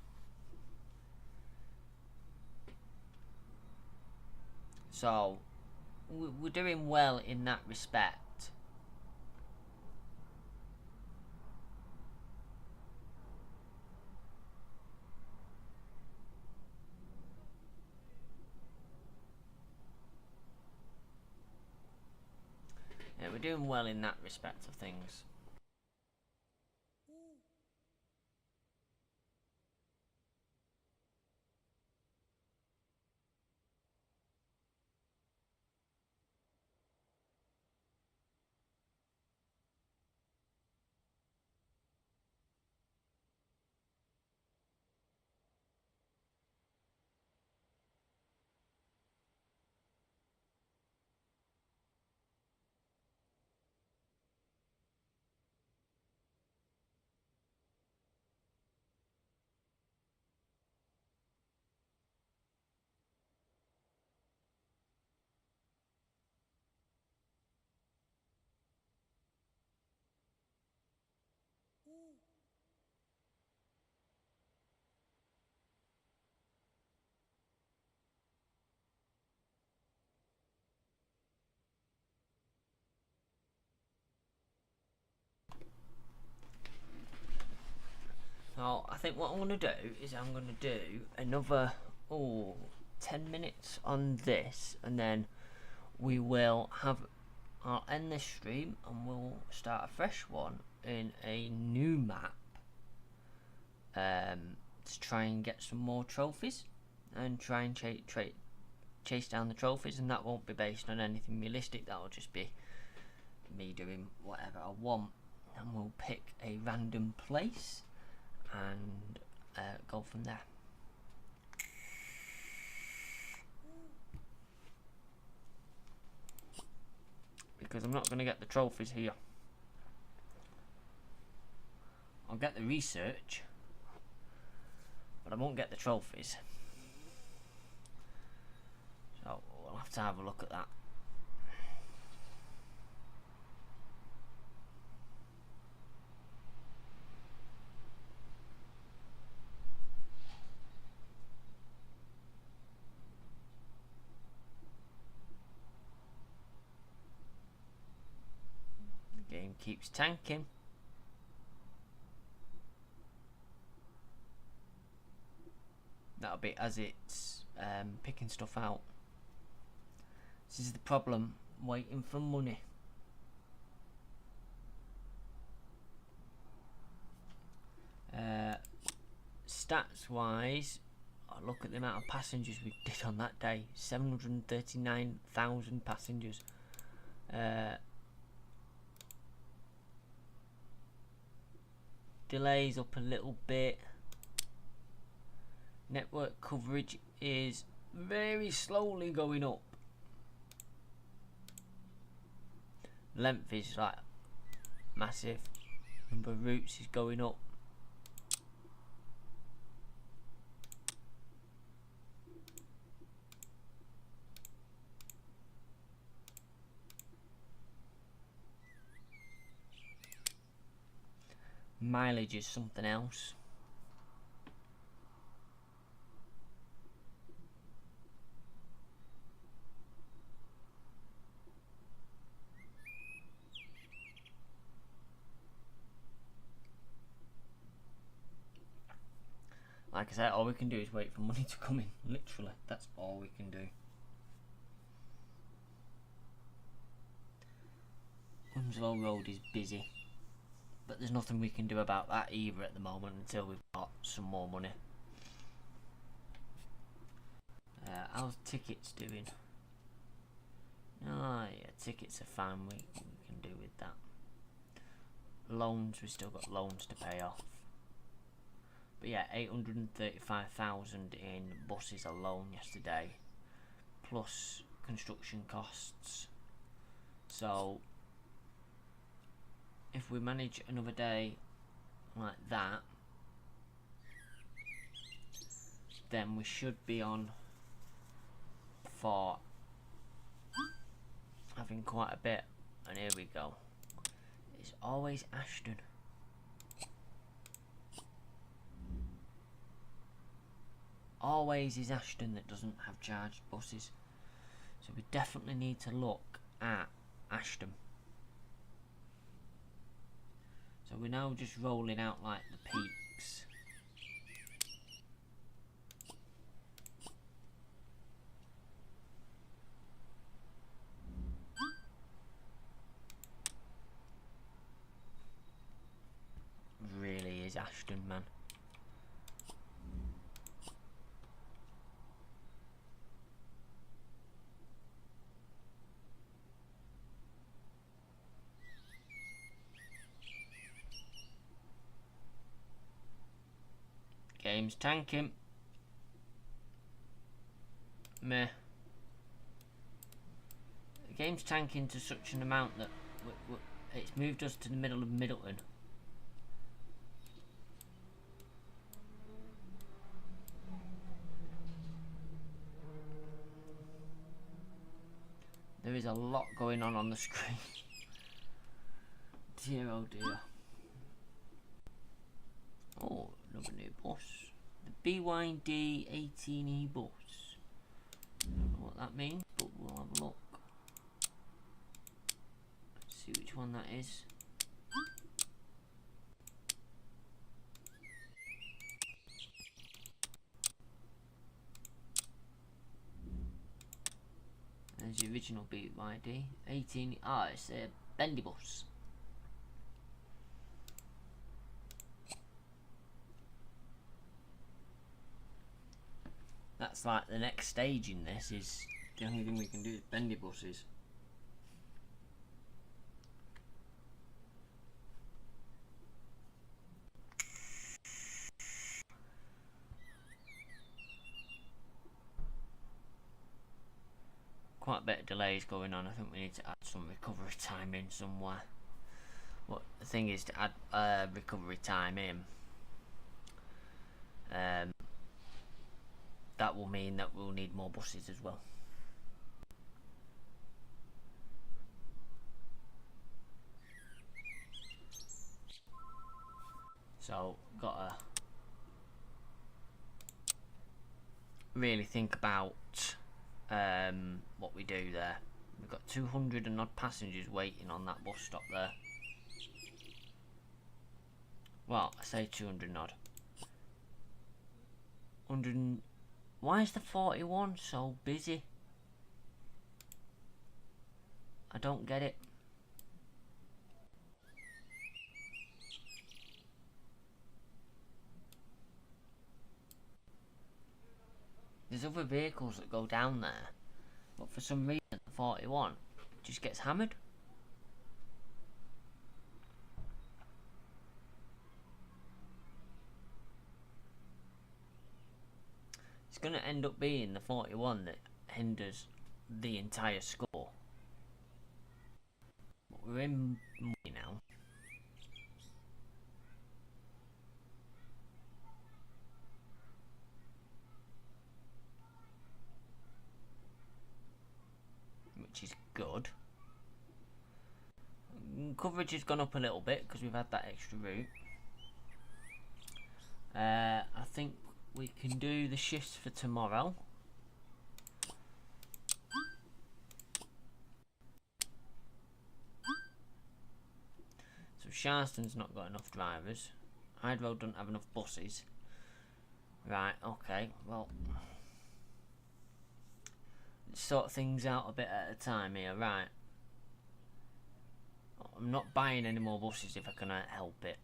So we're doing well in that respect. Yeah, we're doing well in that respect of things. So I think what I'm going to do is I'm going to do another 10 minutes on this, and then we will have, I'll end this stream and we'll start a fresh one in a new map, to try and get some more trophies and try and chase down the trophies, and that won't be based on anything realistic. That'll just be me doing whatever I want, and we'll pick a random place and go from there. Because I'm not going to get the trophies here. I'll get the research, but I won't get the trophies. So we'll have to have a look at that. The game keeps tanking. That'll be as it's picking stuff out. This is the problem, waiting for money. Stats wise, look at the amount of passengers we did on that day. 739,000 passengers. Delays up a little bit. Network coverage is very slowly going up. Length is like massive. Number of routes is going up. Mileage is something else. Like I said, all we can do is wait for money to come in. Literally, that's all we can do. Winslow Road is busy, but there's nothing we can do about that either at the moment until we've got some more money. How's tickets doing? Oh yeah, tickets are fine, we can do with that. Loans, we still got loans to pay off. But yeah, 835,000 in buses alone yesterday, plus construction costs. So if we manage another day like that, then we should be on for having quite a bit. And here we go. It's always Ashton. always is Ashton that doesn't have charged buses. So we definitely need to look at Ashton. So we're now just rolling out like the peaks. Really is Ashton, man. Game's tanking. Meh. The game's tanking to such an amount that it's moved us to the middle of Middleton. There is a lot going on the screen. Dear oh dear. Oh, another new bus. The BYD 18E bus. Don't know what that means, but we'll have a look. Let's see which one that is. There's the original BYD 18. Ah, it's a bendy bus. That's like the next stage in this. Is the only thing we can do is bendy buses. Quite a bit of delays going on. I think we need to add some recovery time in somewhere. What the thing is to add recovery time in. That will mean that we'll need more buses as well. So gotta really think about what we do there. We've got 200 and odd passengers waiting on that bus stop there. Well, I say 200 and odd. 100. Why is the 41 so busy? I don't get it. There's other vehicles that go down there, but for some reason the 41 just gets hammered. It's going to end up being the 41 that hinders the entire score. But we're in money now. Which is good. Coverage has gone up a little bit because we've had that extra route. I think we can do the shifts for tomorrow. So Sharston's not got enough drivers. Hyde Road doesn't have enough buses. Right, okay, well, let's sort things out a bit at a time here, right. I'm not buying any more buses if I can help it.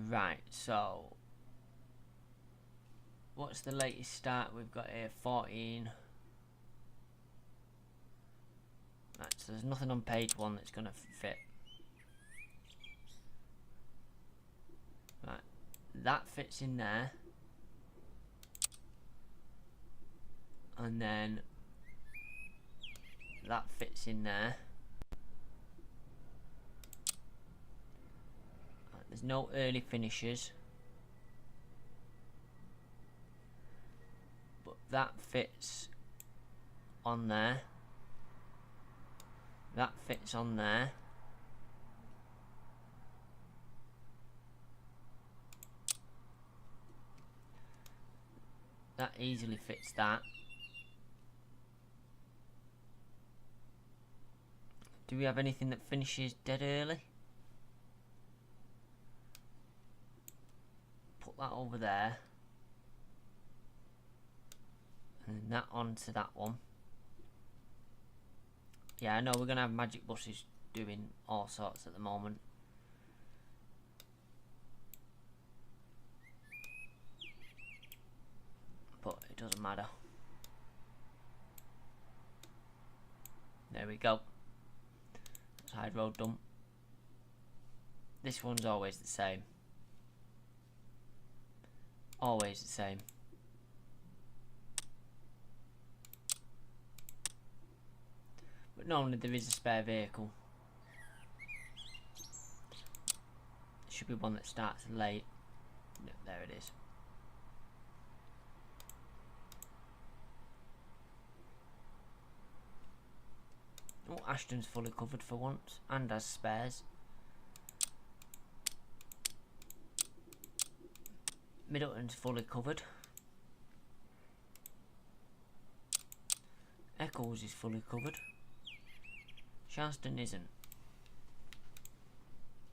Right, so what's the latest start we've got here? 14. Right, so there's nothing on page 1 that's going to fit. Right, that fits in there. And then that fits in there. Right, there's no early finishes. But that fits on there. That fits on there. That easily fits that. Do we have anything that finishes dead early? Put that over there. And that onto that one. Yeah, I know we're going to have Mancbuses doing all sorts at the moment. But it doesn't matter. There we go. Side road done. This one's always the same. Always the same. But normally there is a spare vehicle. Should be one that starts late. No, there it is. Oh, Ashton's fully covered for once, and has spares. Middleton's fully covered. Eccles is fully covered. Sharston isn't.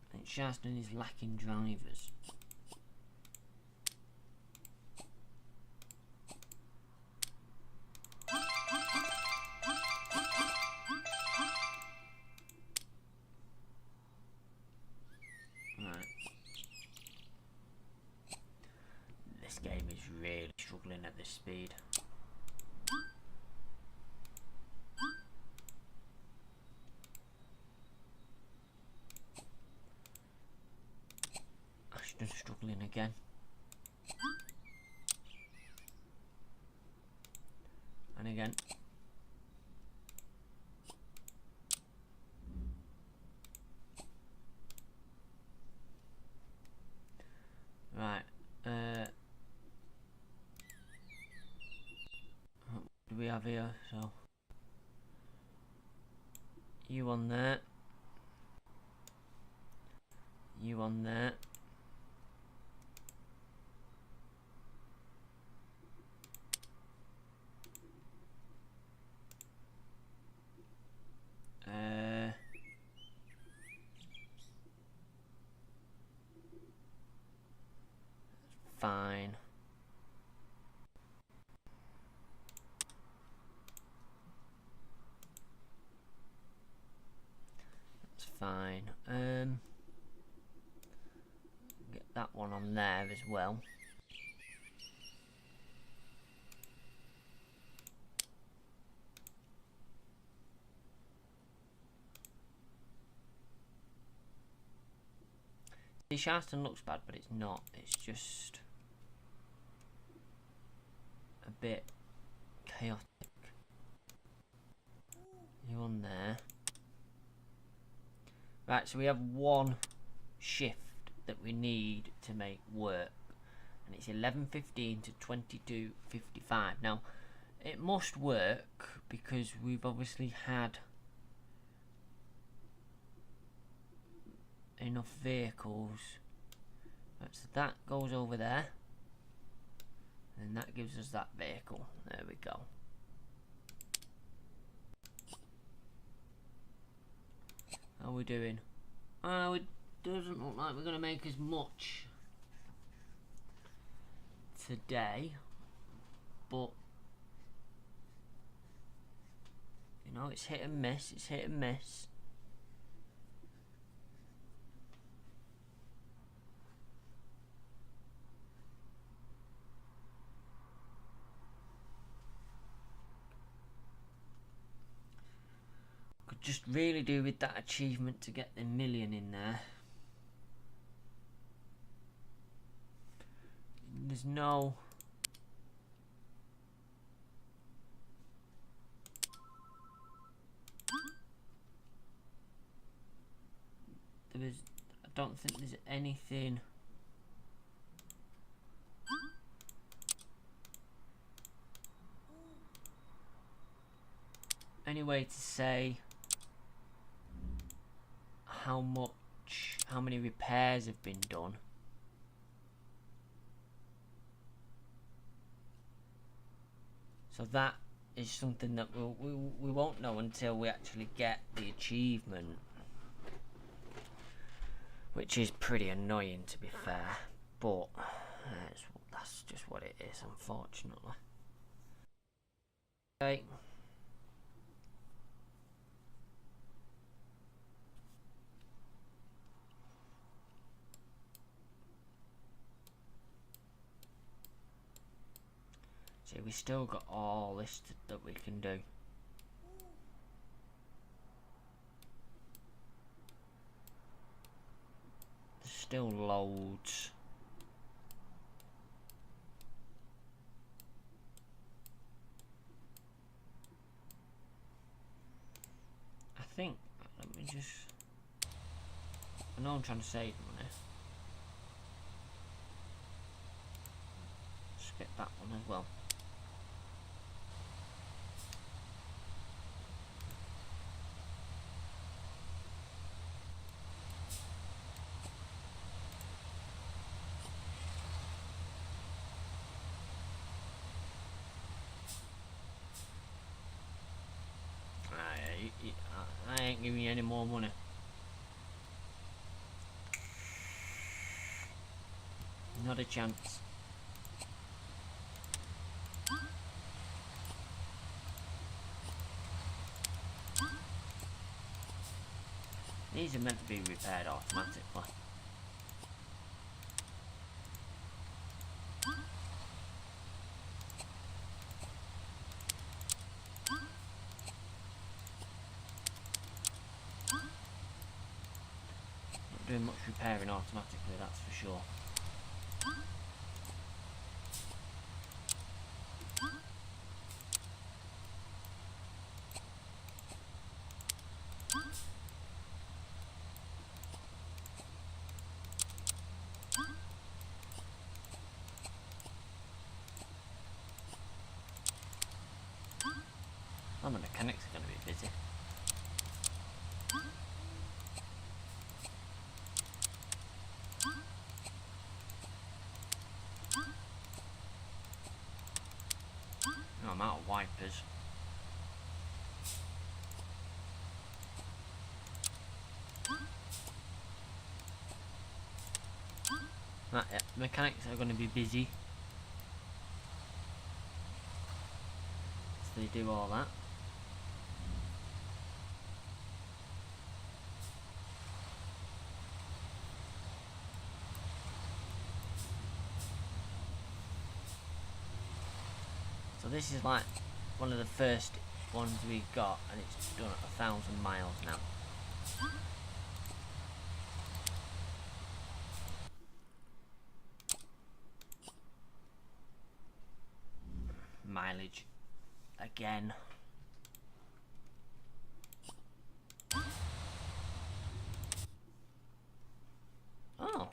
I think Sharston is lacking drivers. Right. This game is really struggling at this speed. Ashton's struggling again. And again. Right. What do we have here? So you on there. You on there. Fine. That's fine. Get that one on there as well. The Sharston looks bad, but it's not. It's just a bit chaotic. You on there? Right, so we have one shift that we need to make work, and it's 11:15 to 22:55. Now, it must work because we've obviously had enough vehicles. Right, so that goes over there, and that gives us that vehicle. There we go. How are we doing? It doesn't look like we're going to make as much today, but you know, it's hit and miss. It's hit and miss. Could just really do with that achievement to get the million in there. There's no... I don't think there's anything... any way to say how many repairs have been done. So that is something that we won't know until we actually get the achievement, which is pretty annoying, to be fair, but that's just what it is, unfortunately. Okay. See, we still got all this that we can do. There's still loads. I think, let me just, I know I'm trying to save money. Skip that one as well. I ain't giving you any more money. Not a chance. These are meant to be repaired automatically. Not doing much repairing automatically, that's for sure. Oh, the mechanics are going to be busy. Oh, I'm out of wipers. Right, yeah, mechanics are going to be busy. So they do all that. So this is like one of the first ones we got, and it's done at 1,000 miles now. Mileage again. Oh.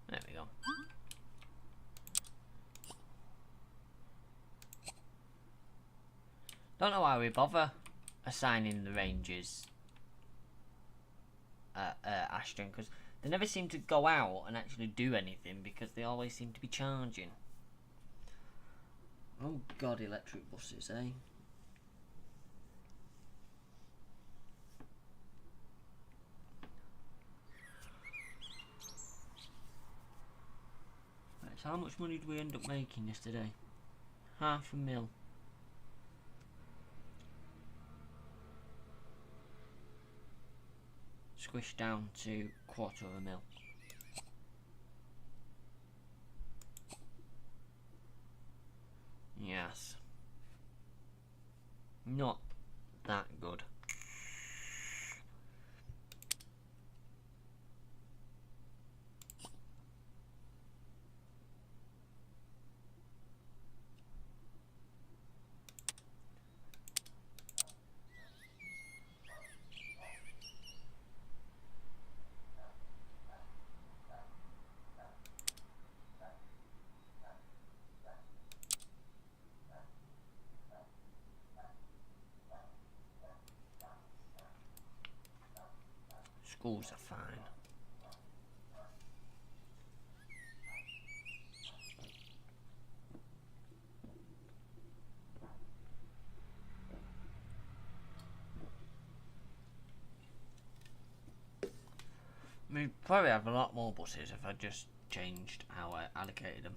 There we go. Don't know why we bother assigning the ranges Ashton, because they never seem to go out and actually do anything, because they always seem to be charging. Oh god, electric buses, eh? Right, so how much money did we end up making yesterday? £500,000. Squished down to £250,000. Yes. Not that good. schools are fine. We'd probably have a lot more buses if I just changed how I allocated them.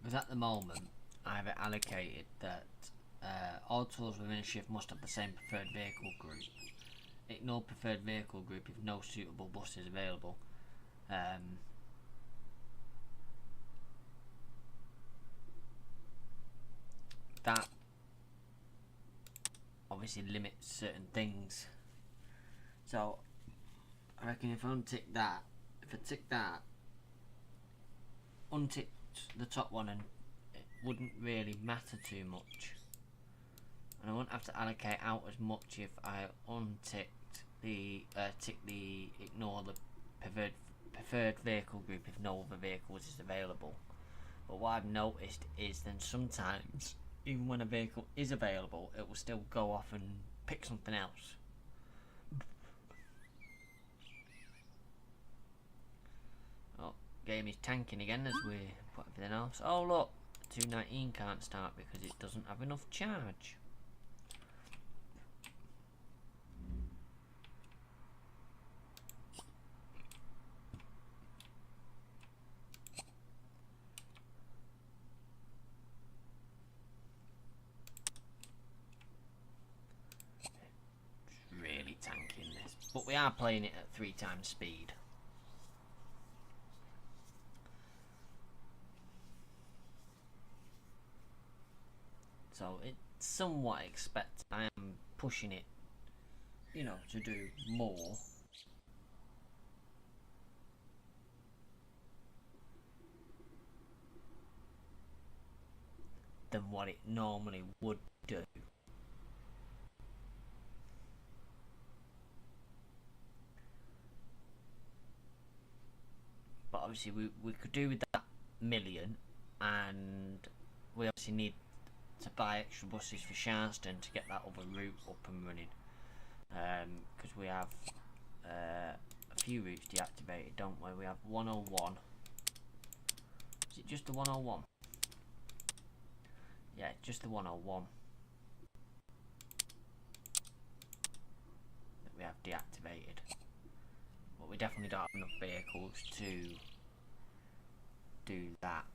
Because at the moment, I have it allocated that all tours within a shift must have the same preferred vehicle group. Ignore preferred vehicle group if no suitable bus is available. That obviously limits certain things. So I reckon if I untick that, if I tick that, untick the top one, and it wouldn't really matter too much, and I wouldn't have to allocate out as much if I unticked the tick the ignore the preferred vehicle group if no other vehicles is available. But what I've noticed is then sometimes even when a vehicle is available, it will still go off and pick something else. Oh, game is tanking again as we put everything else. Oh look, 219 can't start because it doesn't have enough charge. It's really tanking this, but we are playing it at 3 times speed. So it's somewhat expected. I am pushing it, you know, to do more. Than what it normally would do. But obviously we could do with that million, and we obviously need to buy extra buses for Sharston to get that other route up and running, because we have a few routes deactivated, don't we? We have 101. Is it just the 101? Yeah, just the 101 that we have deactivated, but we definitely don't have enough vehicles to do that.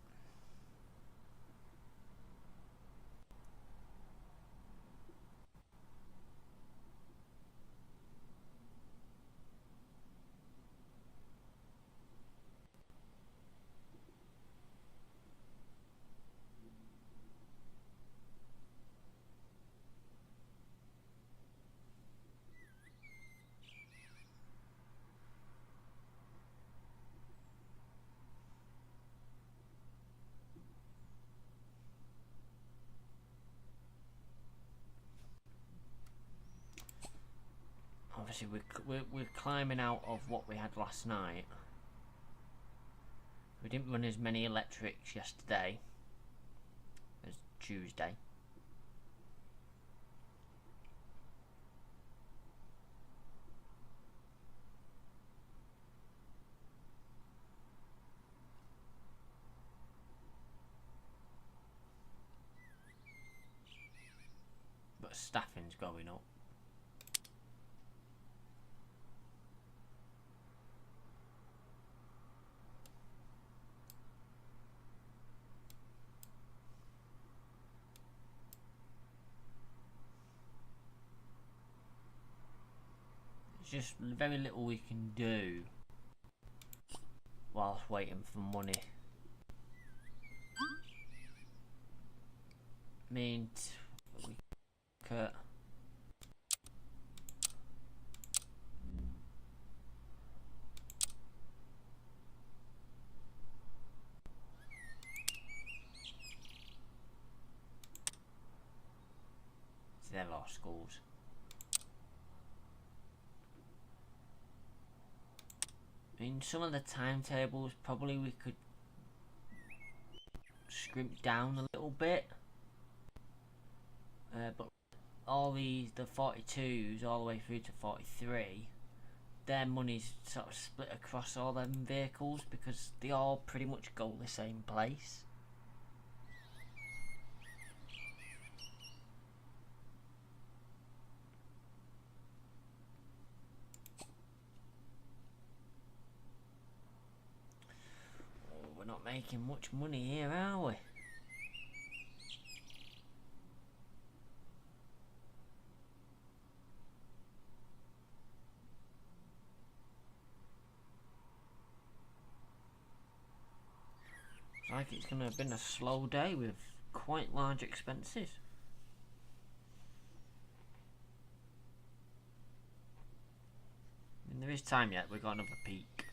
Obviously we're climbing out of what we had last night. We didn't run as many electrics yesterday as Tuesday. But staffing's going up. There's just very little we can do whilst waiting for money. I mean, we could. There are schools. In some of the timetables, probably we could scrimp down a little bit. But all the 42s all the way through to 43, their money's sort of split across all them vehicles because they all pretty much go the same place. Oh, we're not making much money here, are we? Like it's going to have been a slow day with quite large expenses. I mean, there is time yet, we've got another peak.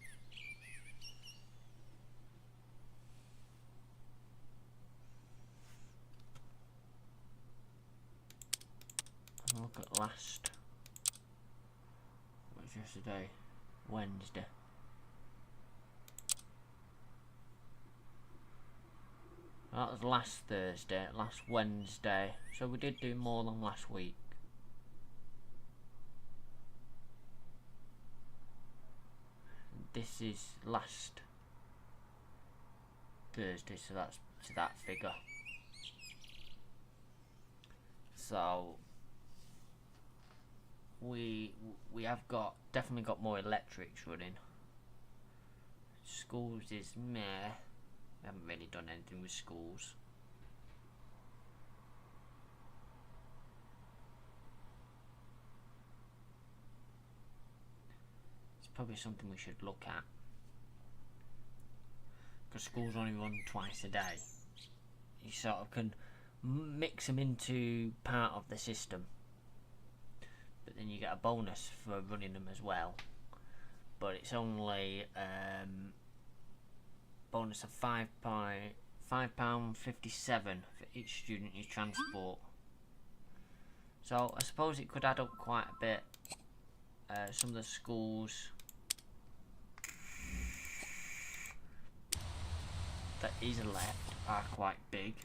And look at last. What was yesterday? Wednesday. That was last Thursday, last Wednesday, so we did do more than last week. This is last Thursday, so that's to that figure. So we have definitely got more electrics running. Schools is meh. We haven't really done anything with schools. It's probably something we should look at, because schools only run twice a day. You sort of can mix them into part of the system, but then you get a bonus for running them as well. But it's only bonus of £5.57 for each student you transport. So I suppose it could add up quite a bit. Some of the schools that is left are quite big.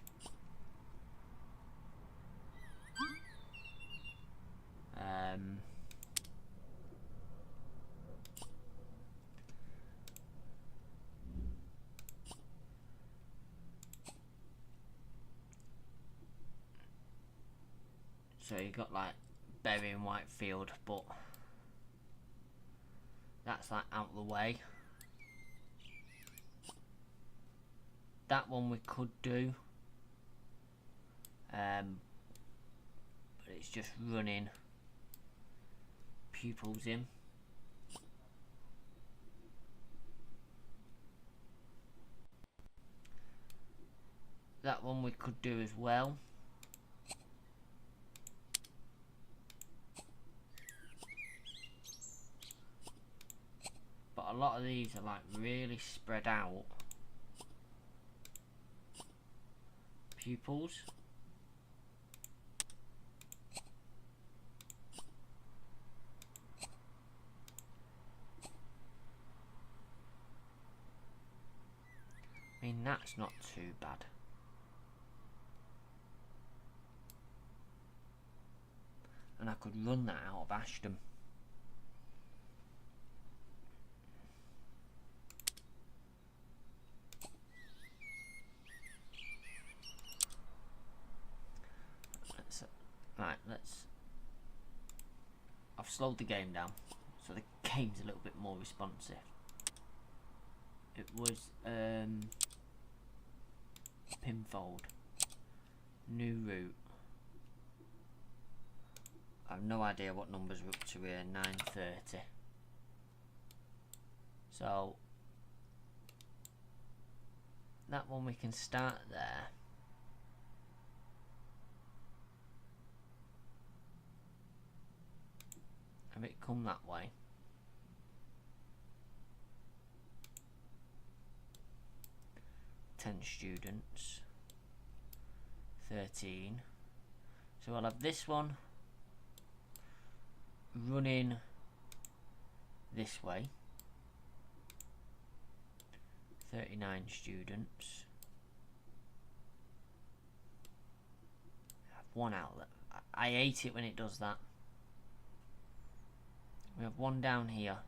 So you got like Bury and Whitefield, but that's like out of the way. That one we could do, but it's just running pupils in. That one we could do as well. But a lot of these are like really spread out pupils. I mean, that's not too bad. And I could run that out of Ashton. I've slowed the game down, so the game's a little bit more responsive. It was pinfold, new route. I have no idea what numbers we're up to here. 9:30. So that one we can start there. Have it come that way. Ten students. 13. So I'll have this one running this way. 39 students. I have one outlet. I hate it when it does that. We have one down here.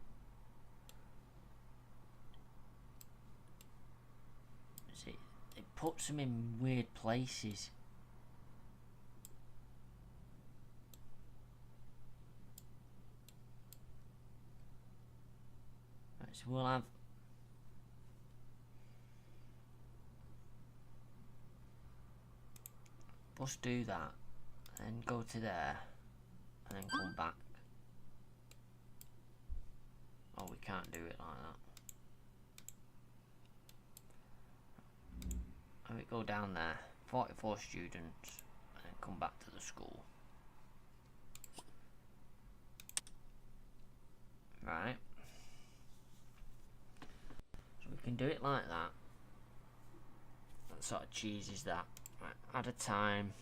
See, it puts them in weird places. Right, so we'll have bus do that, and go to there, and then come back. Oh, we can't do it like that. And we go down there, 44 students, and then come back to the school. Right. So we can do it like that. That sort of cheeses that. Right, add a time.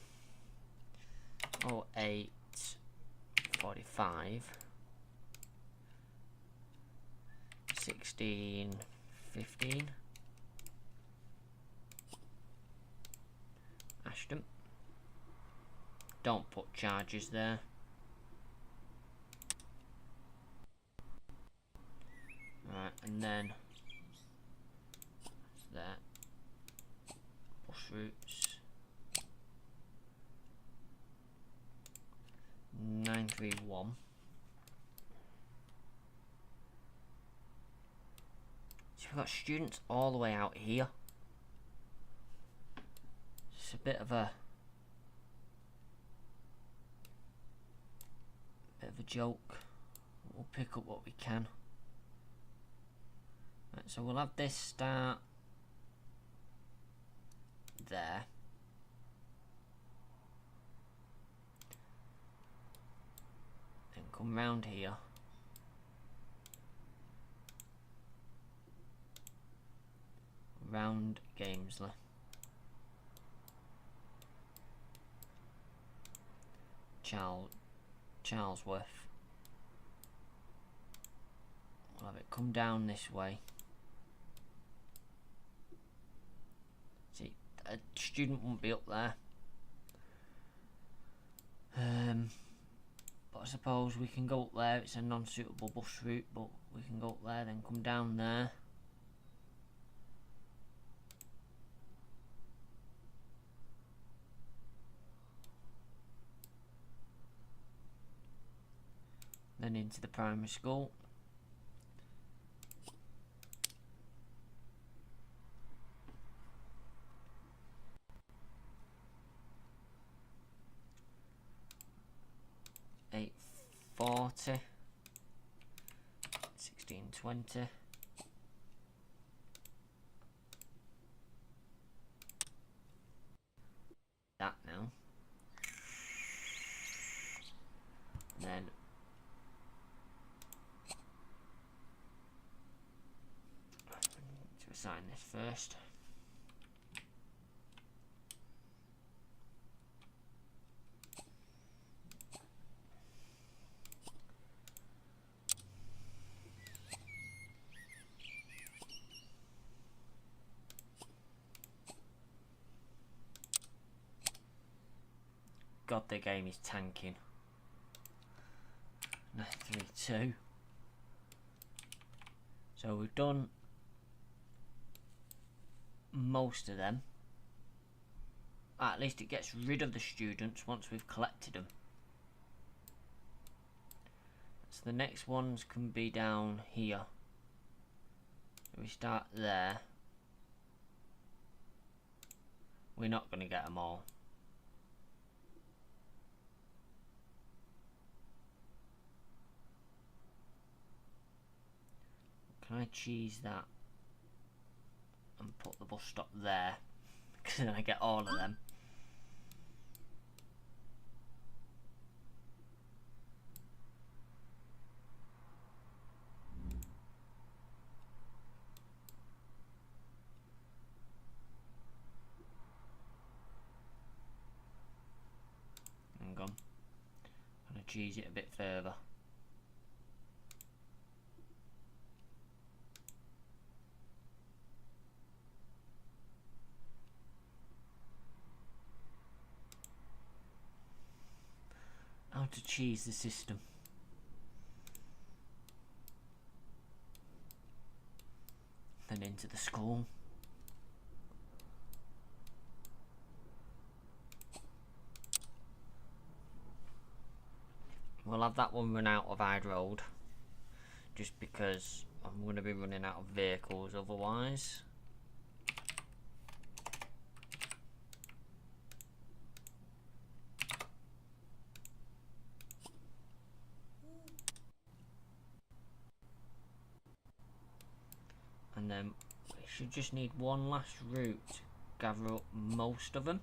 08:45. 16:15. Ashton. Don't put charges there. Right, and then that's there. Bus routes. 931. So we've got students all the way out here. It's a bit of a joke. We'll pick up what we can. Right, so we'll have this start there. Then come round here. Round Gamesley. Charlesworth. We'll have it come down this way. See, a student won't be up there. But I suppose we can go up there. It's a non-suitable bus route, but we can go up there, then come down there. Then into the primary school. $8.40. 16.20. That now. And then to assign this first. God, the game is tanking. 932. So we've done most of them. At least it gets rid of the students once we've collected them. So the next ones can be down here. So we start there. We're not going to get them all. Can I cheese that and put the bus stop there? Because then I get all of them. Hang on. I'm going to cheese it a bit further. to cheese the system. Then into the school. We'll have that one run out of Hyde Road, just because I'm going to be running out of vehicles otherwise. And then we should just need one last route to gather up most of them.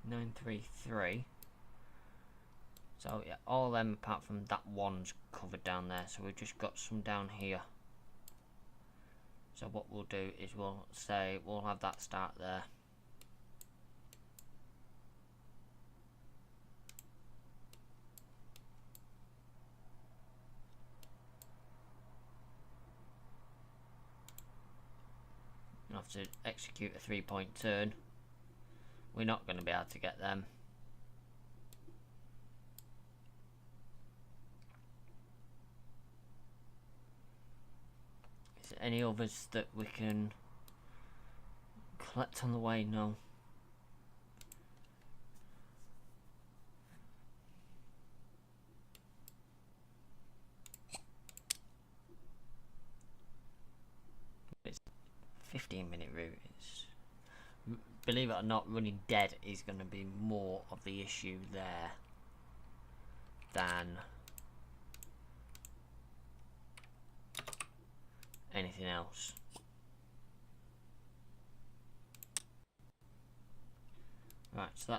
(933). So yeah, all of them apart from that one's covered down there, so we've just got some down here. So what we'll do is we'll have that start there. Have to execute a 3-point turn. We're not going to be able to get them. Is there any others that we can collect on the way? No. It's 15-minute route. Believe it or not, running dead is going to be more of the issue there than anything else. Right, so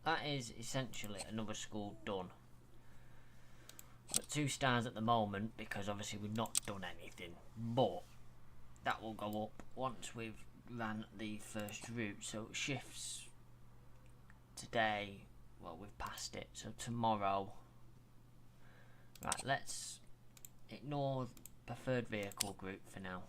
that is essentially another school done. Got 2 stars at the moment because obviously we've not done anything, but that will go up once we've ran the first route. So shifts today, well, we've passed it, so tomorrow. Right, let's ignore preferred vehicle group for now.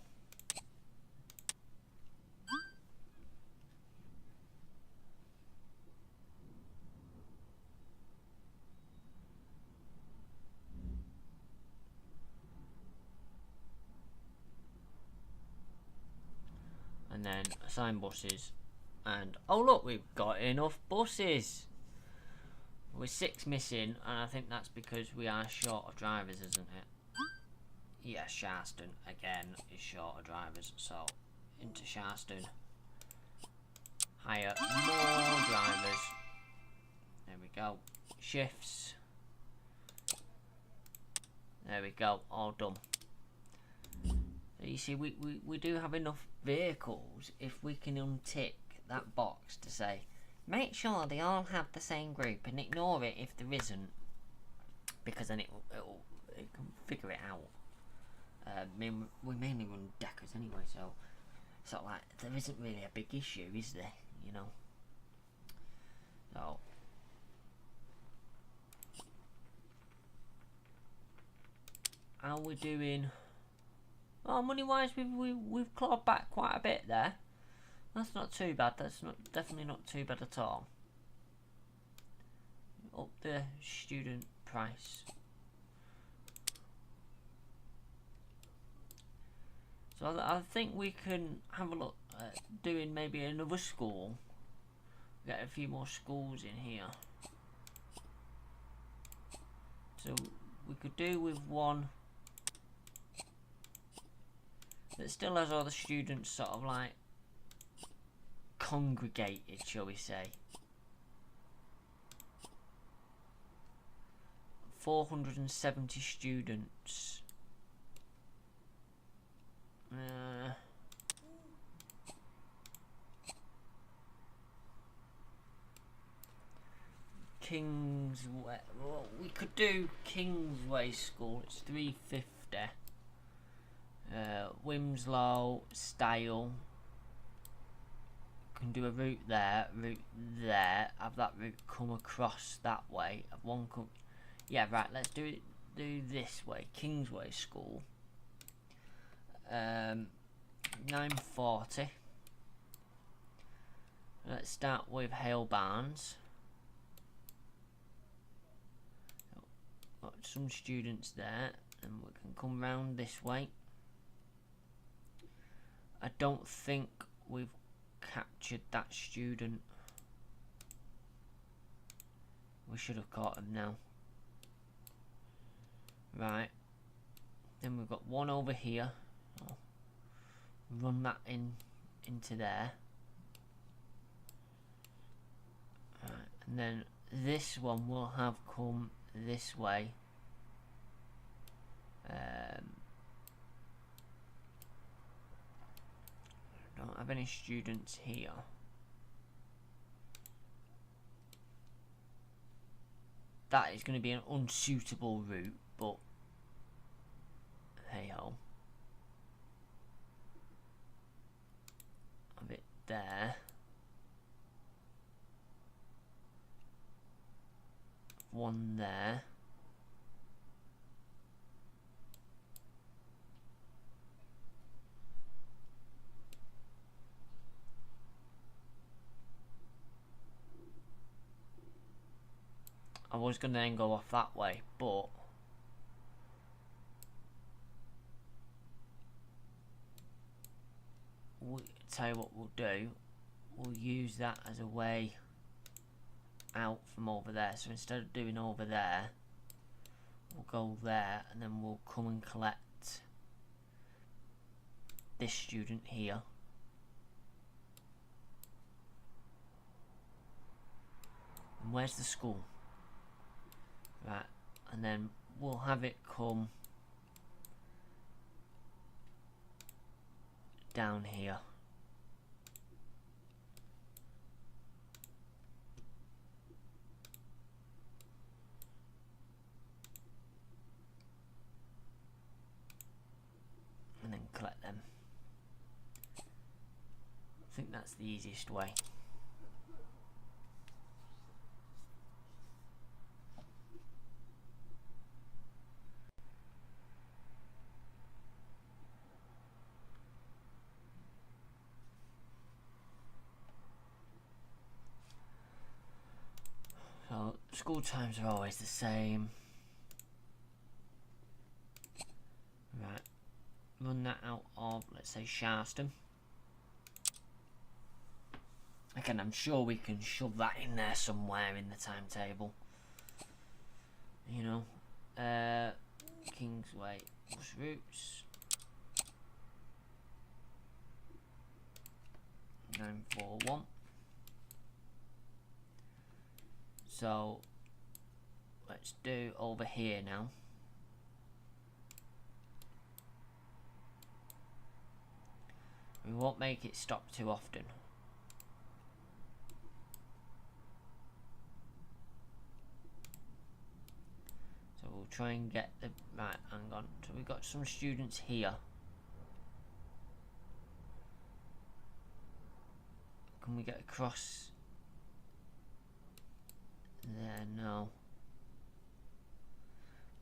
And then assign buses, and oh look, we've got enough buses. We're 6 missing, and I think that's because we are short of drivers, isn't it? Yeah, Sharston again is short of drivers, so into Sharston, hire more drivers. There we go. Shifts. There we go, all done. So you see, we do have enough vehicles if we can untick that box to say make sure they all have the same group and ignore it if there isn't, because then it can figure it out. We mainly run deckers anyway, so it's not like there isn't really a big issue, is there? You know. So how are we doing? Oh, money wise, we've clawed back quite a bit there. That's not too bad. That's definitely not too bad at all. Up the student price. So I think we can have a look at doing maybe another school. Get a few more schools in here. So we could do with one that still has all the students sort of like congregated, shall we say. 470 students. Kingsway. Well, we could do Kingsway School. It's 350. Wimslow, Style. Can do a route there, have that route come across that way. Have one come. Yeah, right. Let's do this way. Kingsway School. 940. Let's start with Hale Barnes. Got some students there, and we can come round this way. I don't think we've captured that student. We should have caught him now. Right. Then we've got one over here. Oh. Run that into there. Right. And then this one will have come this way. Don't have any students here. That is going to be an unsuitable route, but hey ho. A bit there. One there. I was going to then go off that way, but we'll tell you what we'll do. We'll use that as a way out from over there. So instead of doing over there, we'll go there, and then we'll come and collect this student here. And where's the school? Right, and then we'll have it come down here. And then collect them. I think that's the easiest way. So, school times are always the same. Right, run that out of, let's say, Sharston. Again, I'm sure we can shove that in there somewhere in the timetable. You know, Kingsway bus routes. 941. So let's do over here now. We won't make it stop too often. So we'll try and get the right, hang on. So we've got some students here. Can we get across there? No.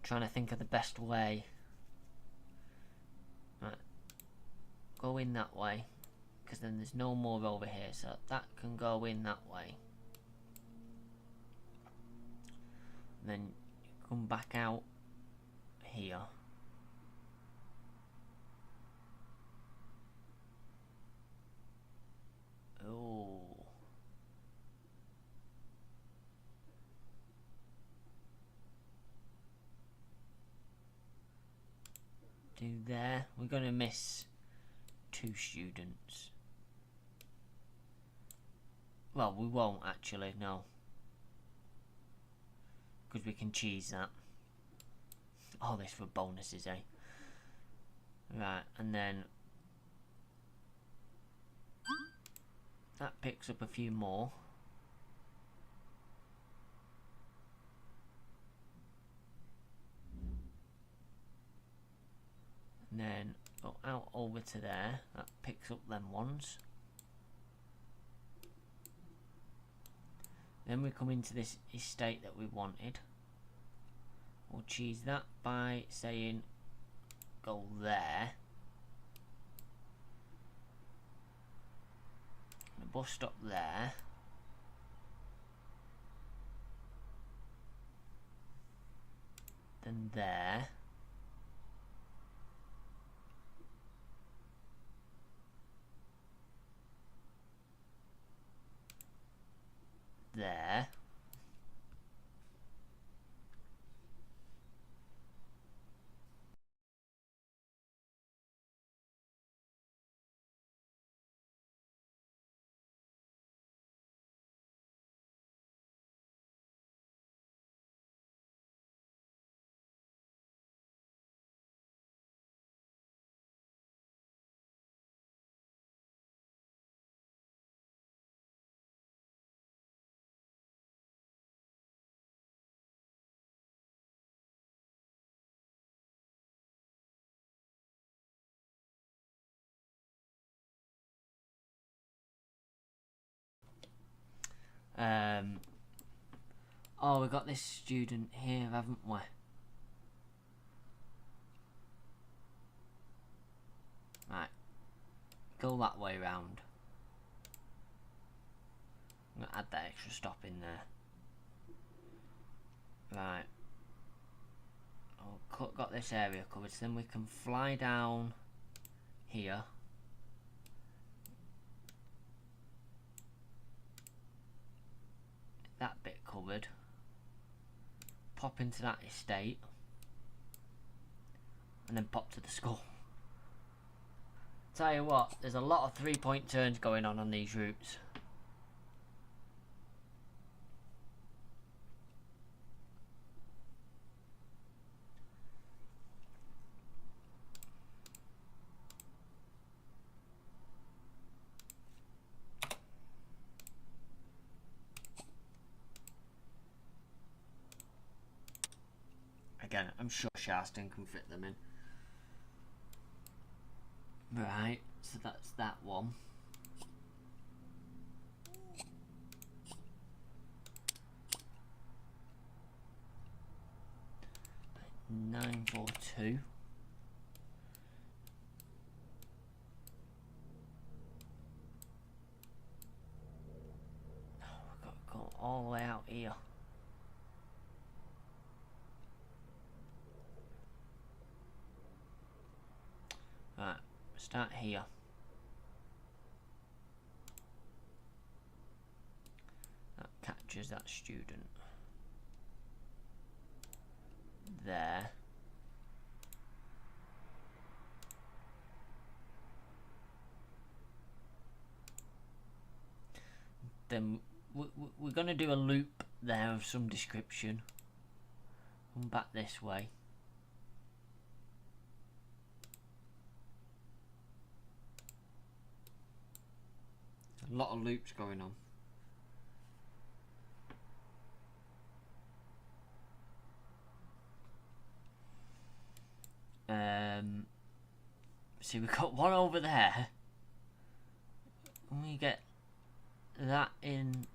Trying to think of the best way. Right. Go in that way, because then there's no more over here, so that can go in that way. And then come back out here. Oh. Do there. We're going to miss 2 students. Well, we won't actually, no. Because we can cheese that. All this for bonuses, eh? Right, and then that picks up a few more. And then go out over to there. That picks up them ones. Then we come into this estate that we wanted. We'll cheese that by saying go there. The bus stop there. Then there. There. Oh, we got this student here, haven't we? Right. Go that way round. I'm going to add that extra stop in there. Right. Oh, got this area covered, so then we can fly down here. That bit covered. Pop into that estate. And then pop to the school. Tell you what, there's a lot of 3-point turns going on these routes. Again, I'm sure Sharston can fit them in. Right, so that's that one. Nine, 4, 2. Oh, we've got to go all the way out here. Right, start here. That captures that student. There. Then we're going to do a loop there of some description. Come back this way. A lot of loops going on. See, we've got one over there. And we get that in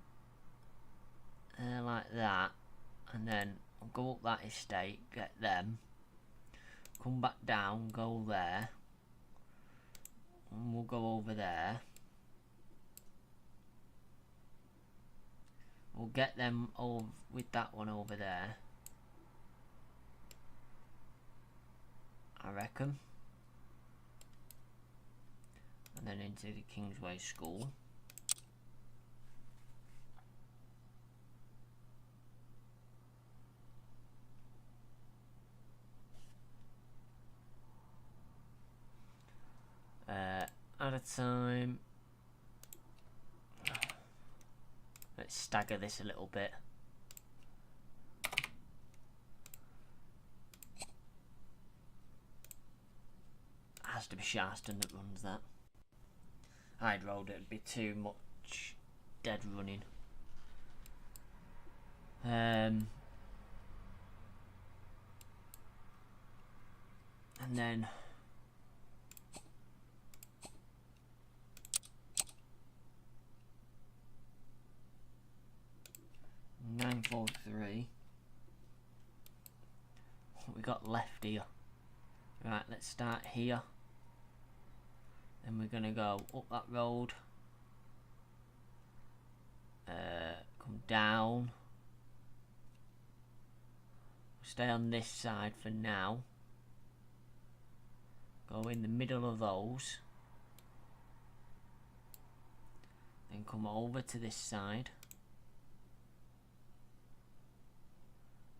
there like that, and then I'll go up that estate, get them, come back down, go there, and we'll go over there. We'll get them over with that one over there, I reckon. And then into the Kingsway School. At a time. Let's stagger this a little bit. Has to be Sharston that runs that. Hyde Road, it'd be too much dead running. And then nine, 4, 3. What we got left here? Right, let's start here. Then we're gonna go up that road. come down. Stay on this side for now. Go in the middle of those. Then come over to this side.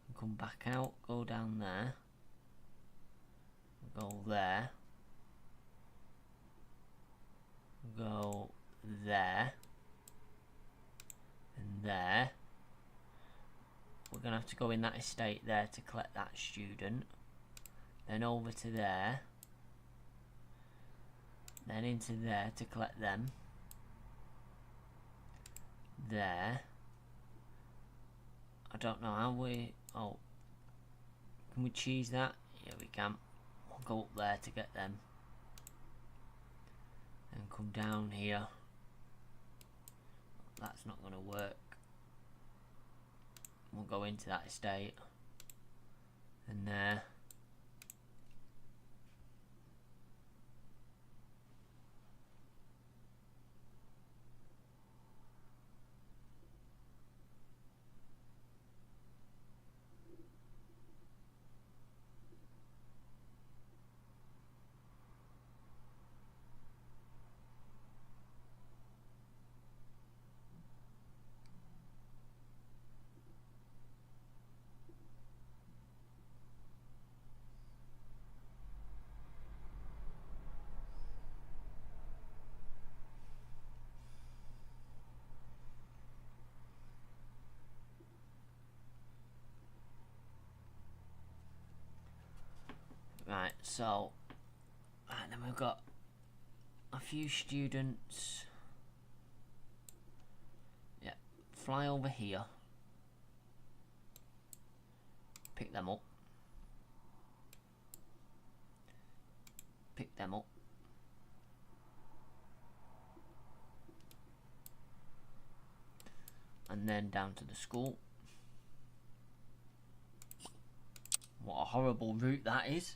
And come back out, go down there. Go there. Go there. And there. We're going to have to go in that estate there to collect that student. Then over to there. Then into there to collect them. There. I don't know how we... Oh. Can we cheese that? Yeah, we can. We'll go up there to get them. And come down here. That's not going to work. We'll go into that estate. And there. Right, so, and then we've got a few students. Yeah, fly over here. Pick them up. Pick them up. And then down to the school. What a horrible route that is.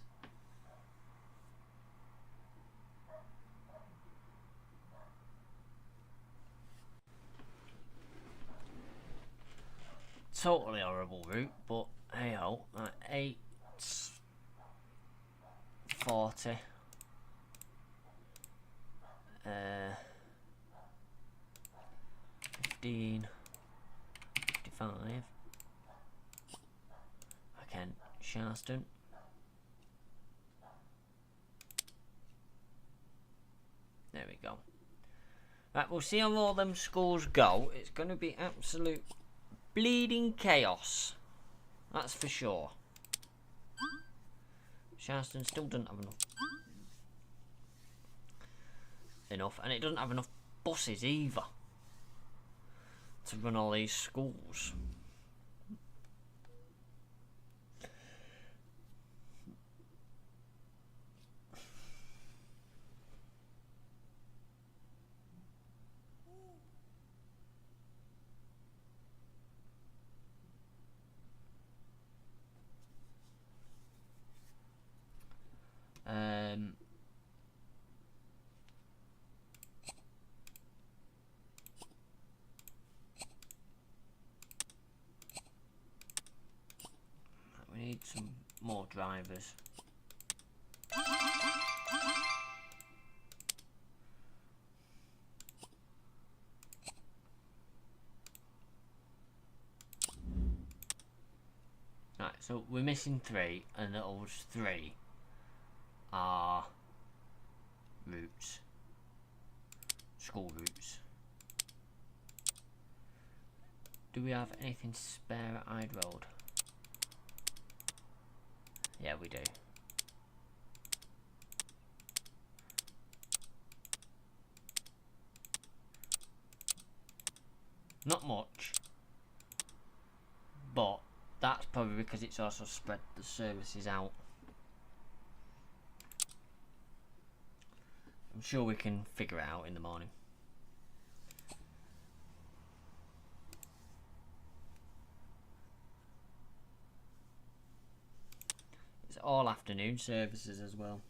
Totally horrible route, but hey ho, 8:40. 15:55. Again, Sharston. There we go. Right, we'll see how all them scores go. It's going to be absolute bleeding chaos. That's for sure. Sharston still doesn't have enough, and it doesn't have enough buses either to run all these schools. We need some more drivers. Right, so we're missing 3, and those 3 are routes, school routes. Do we have anything spare at Hyde Road? Yeah, we do. Not much, but that's probably because it's also spread the services out. I'm sure we can figure it out in the morning. It's all afternoon services as well.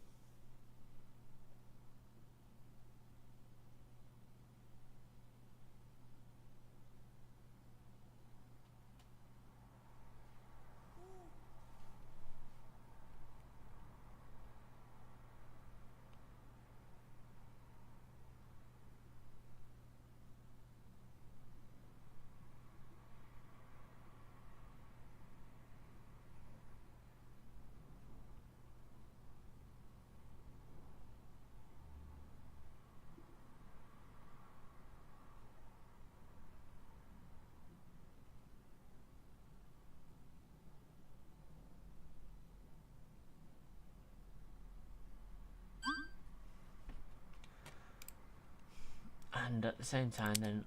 at the same time then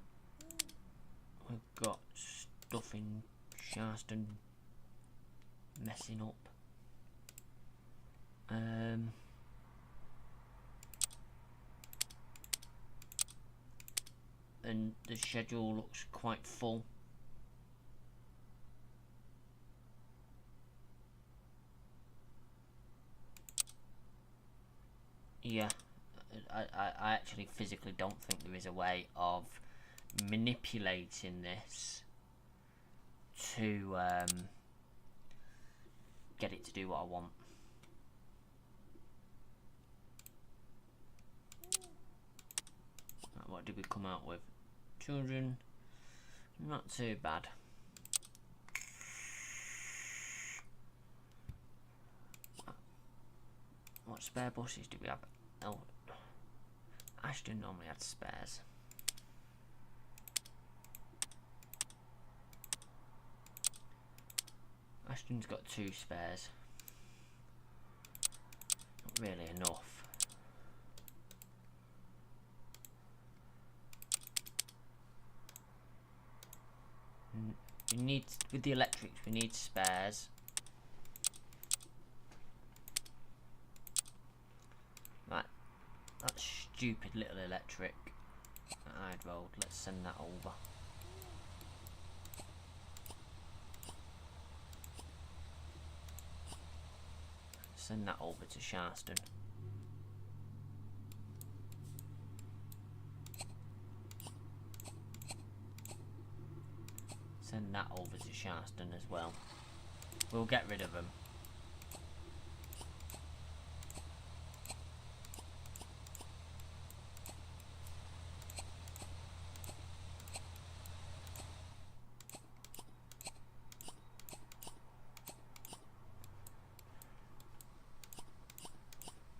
we've got stuff in Sharston messing up. And the schedule looks quite full. Yeah, I actually physically don't think there is a way of manipulating this to get it to do what I want. Right, what did we come out with? Children, not too bad. What spare buses do we have? Oh, Ashton normally had spares. Ashton's got 2 spares. Not really enough. We need, with the electrics, we need spares. Right, that stupid little electric I'd rolled. Let's send that over. Send that over to Sharston. Send that over to Sharston as well. We'll get rid of them.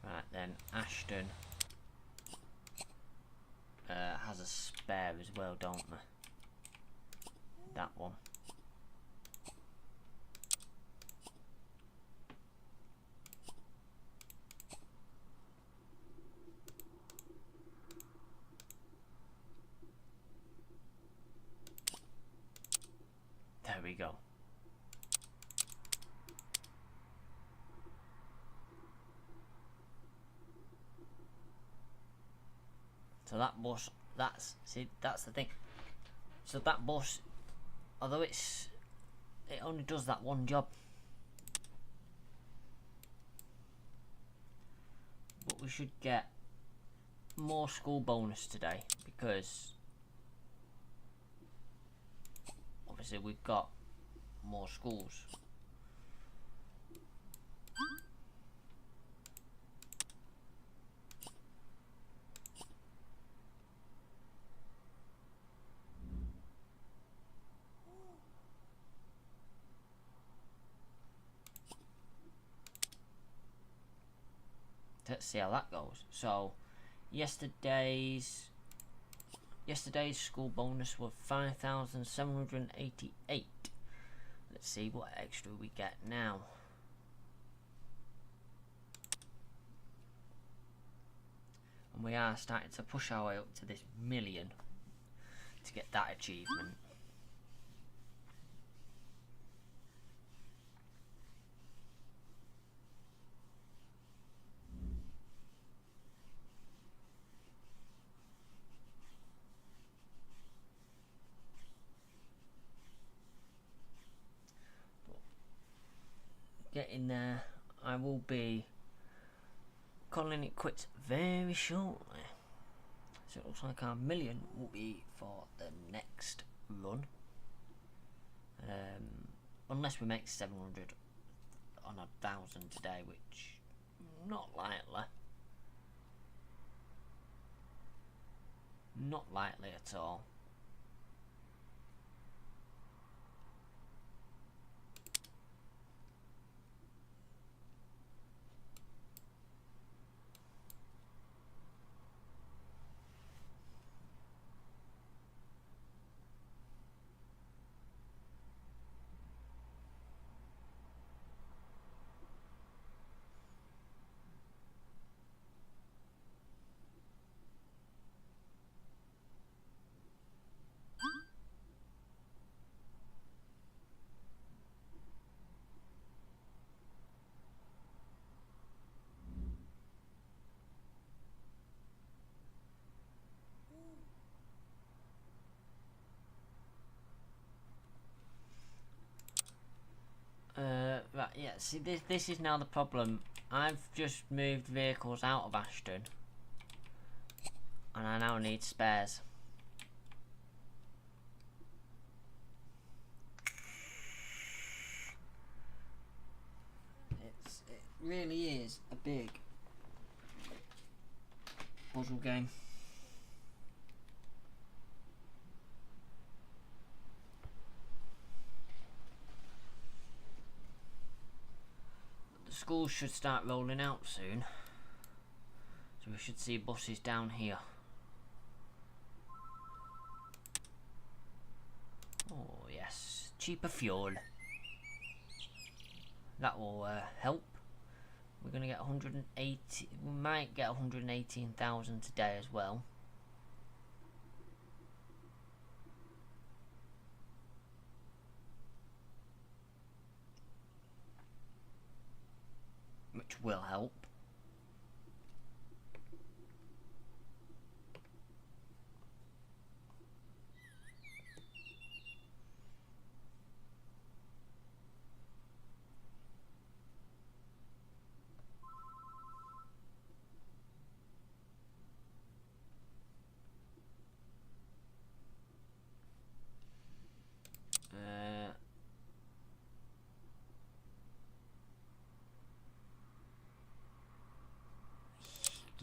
Right then, Ashton has a spare as well, don't they? That one. There we go. So that bus, that's the thing. So that bus, although it only does that one job, but we should get more school bonus today, because obviously we've got more schools. Let's see how that goes. So yesterday's school bonus was 5,788. Let's see what extra we get now. And we are starting to push our way up to this 1,000,000 to get that achievement. Getting there. I will be calling it quits very shortly. So it looks like our 1,000,000 will be for the next run. Unless we make 700 on 1,000 today, which not likely. Not likely at all. yeah, see, this is now the problem. I've just moved vehicles out of Ashton, and I now need spares. It really is a big puzzle game. The schools should start rolling out soon, so we should see buses down here. Oh yes, cheaper fuel. That will help. We're going to get 180. We might get 118,000 today as well. Which will help.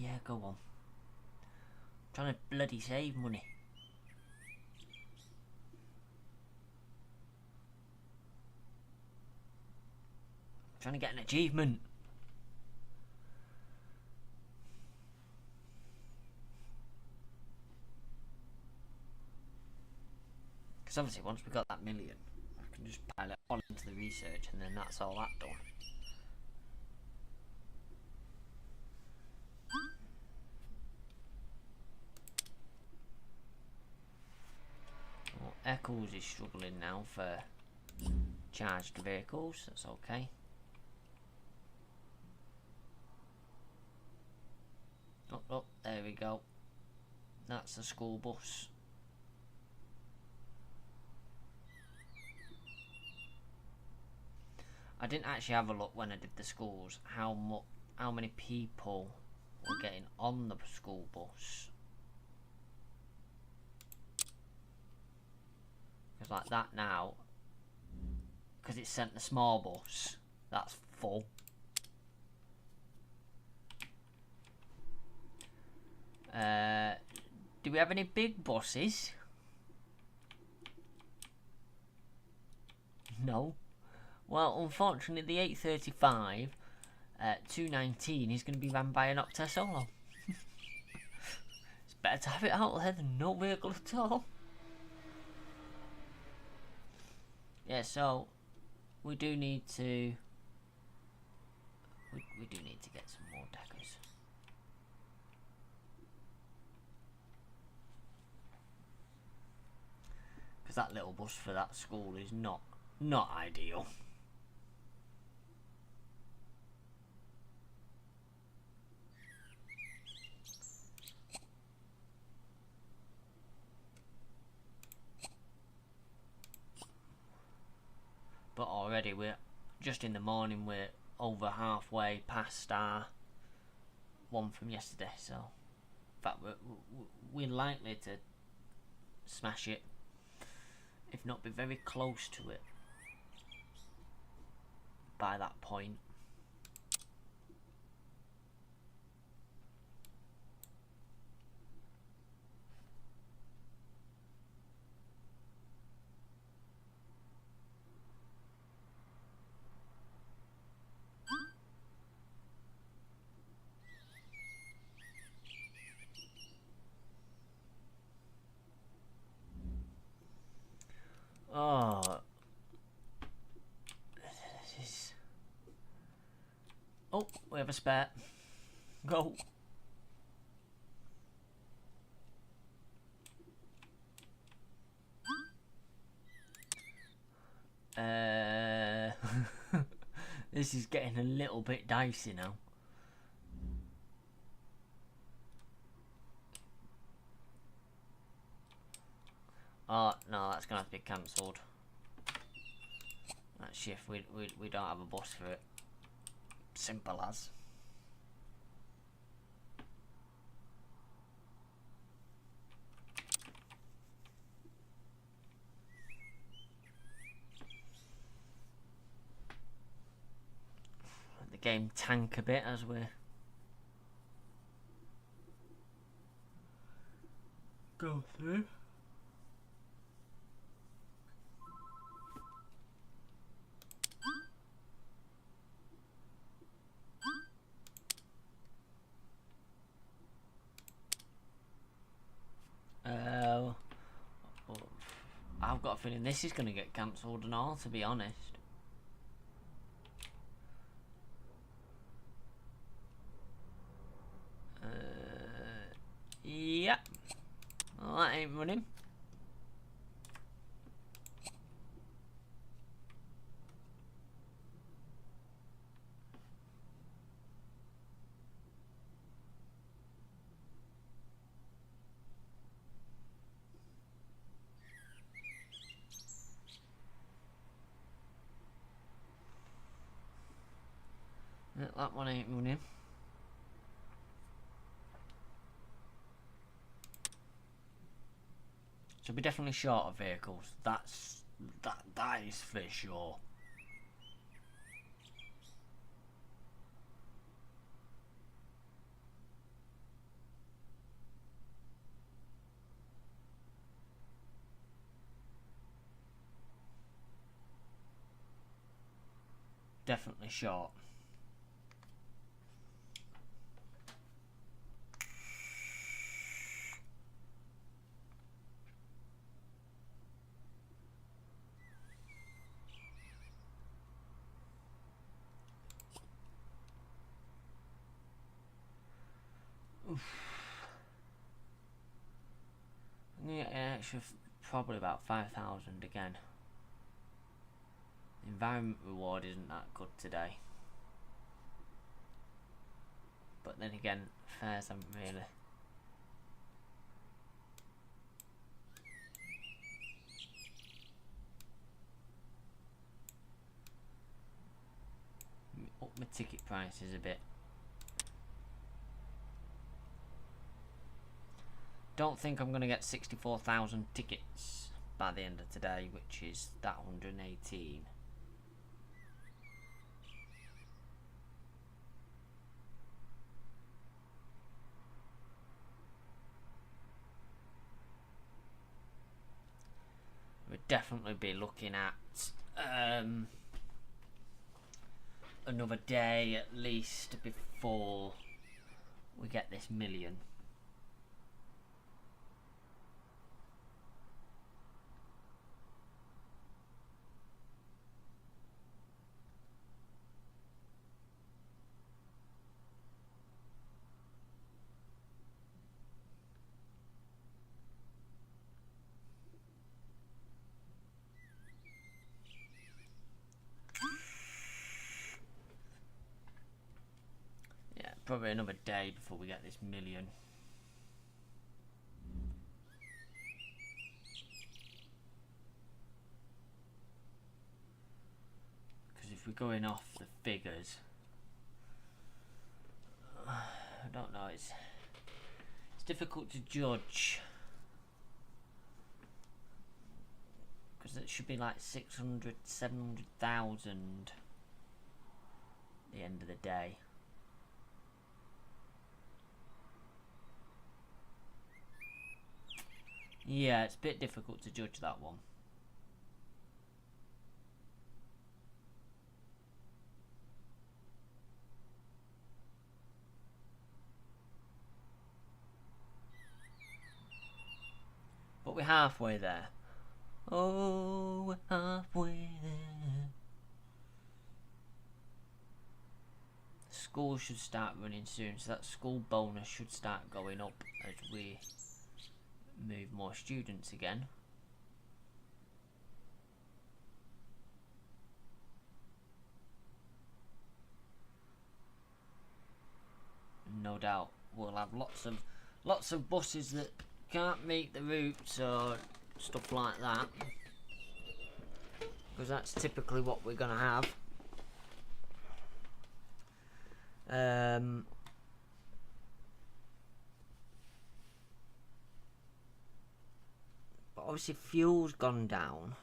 Yeah, go on. I'm trying to bloody save money. I'm trying to get an achievement. Because obviously once we got that million, I can just pile it all into the research and then that's all that done. Well, Eccles is struggling now for charged vehicles, that's okay. Oh, there we go. That's the school bus. I didn't actually have a look when I did the schools how many people were getting on the school bus. Because like that now, because it's sent the small bus, that's full. Do we have any big buses? No. Well, unfortunately, the 835 219 is going to be run by an Octa Solo. It's better to have it out there than no vehicle at all. Yeah, so we do need to we do need to get some more deckers. Because that little bus for that school is not ideal. But already we're just in the morning, we're over halfway past our one from yesterday, so in fact we're likely to smash it, if not be very close to it by that point. Oh, this is... Oh, we have a spare. Go. This is getting a little bit dicey now. Oh, no, that's going to have to be cancelled. That shift, we don't have a bus for it. Simple as. Let the game tank a bit as we go through. I've got a feeling this is going to get cancelled and all, to be honest. Yep. Well, that ain't running. That one ain't running. So we're definitely short of vehicles. That is for sure. Definitely short. Yeah, an extra probably about 5,000 again. The environment reward isn't that good today. But then again, fares haven't really. Up my ticket prices a bit. Don't think I'm going to get 64,000 tickets by the end of today, which is that 118. We'll definitely be looking at another day at least before we get this million. Probably another day before we get this million. Because if we're going off the figures, I don't know, it's difficult to judge. Because it should be like 600, 700,000 at the end of the day. Yeah, it's a bit difficult to judge that one. But we're halfway there. Oh, we're halfway there. School should start running soon, so that school bonus should start going up as we move more students again. No doubt we'll have lots of buses that can't meet the routes or stuff like that. because that's typically what we're going to have. But obviously fuel's gone down,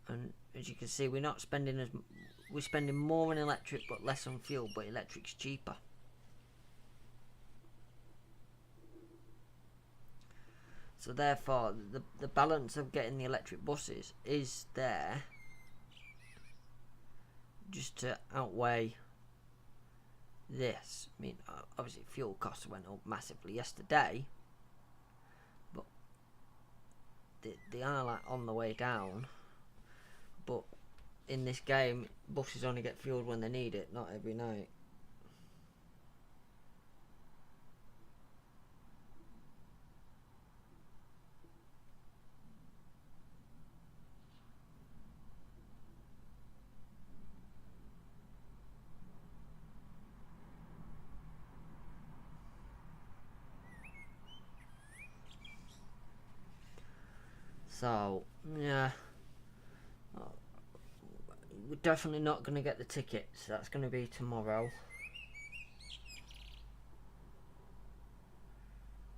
and as you can see, we're spending more on electric but less on fuel, but electric's cheaper. So therefore, the balance of getting the electric buses is there just to outweigh this. I mean, obviously fuel costs went up massively yesterday, but they are like on the way down. But in this game, buses only get fueled when they need it, not every night. So, yeah. We're definitely not going to get the tickets. That's going to be tomorrow.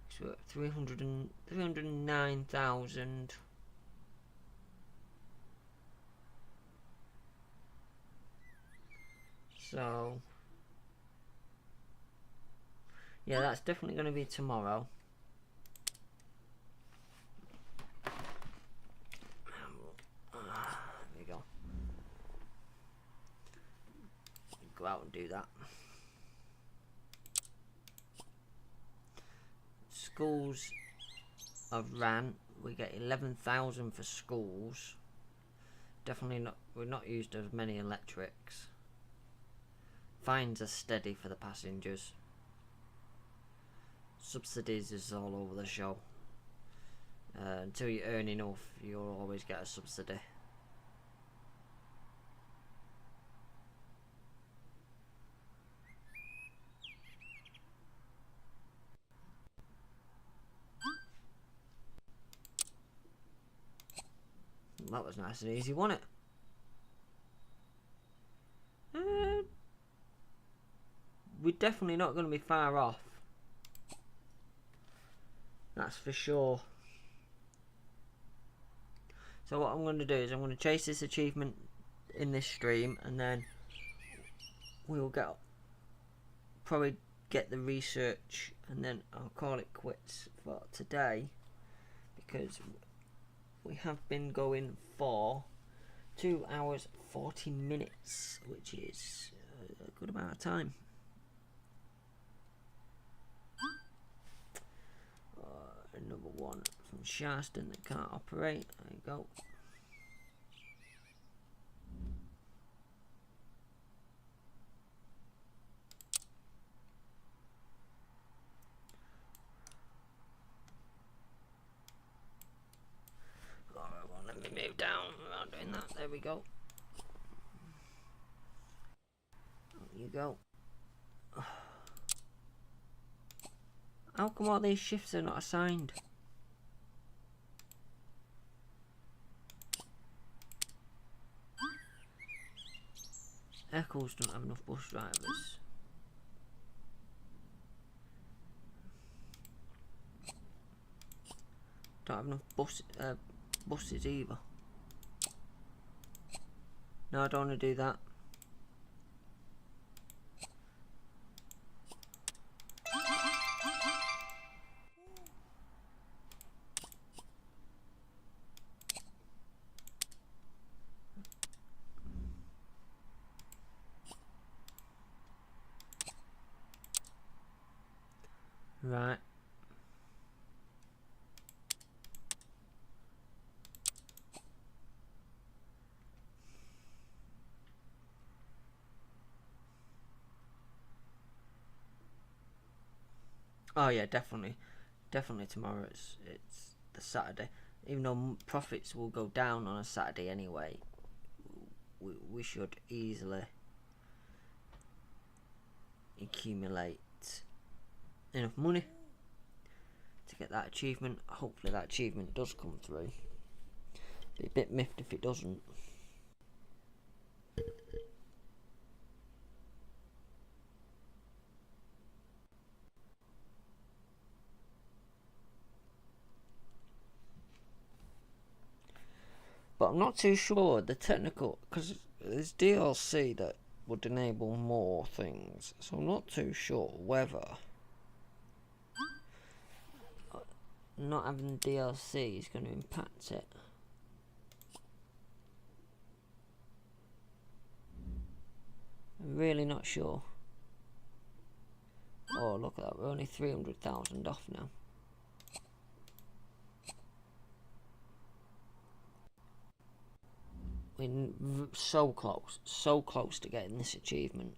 So we're at 309,000. So, yeah, that's definitely going to be tomorrow. Go out and do that. Schools have ran. We get 11,000 for schools. Definitely not. We've not used as many electrics. Fines are steady for the passengers. Subsidies is all over the show. Until you earn enough, you'll always get a subsidy. That was nice and easy, wasn't it? We're definitely not going to be far off. That's for sure. So what I'm going to do is I'm going to chase this achievement in this stream, and then we'll probably get the research, and then I'll call it quits for today, because we have been going for 2 hours 40 minutes, which is a good amount of time. Another one from Sharston that can't operate. There you go. Let me move down without doing that. There we go. There you go. How come all these shifts are not assigned? Eccles don't have enough bus drivers. Don't have enough buses either. No, I don't want to do that. Right. Oh yeah, definitely tomorrow. It's the Saturday. Even though profits will go down on a Saturday anyway, we should easily accumulate enough money to get that achievement. Hopefully that achievement does come through, Be a bit miffed if it doesn't. But I'm not too sure the technical, because there's DLC that would enable more things, so I'm not too sure whether not having DLC is going to impact it. I'm really not sure. Oh, look at that, we're only 300,000 off now. We're so close to getting this achievement.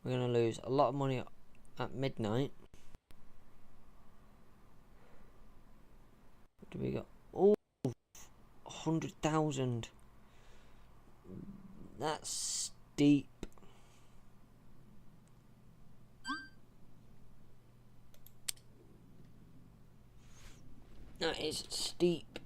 We're going to lose a lot of money at midnight. What do we got? Oh, 100,000. That's steep. That is steep.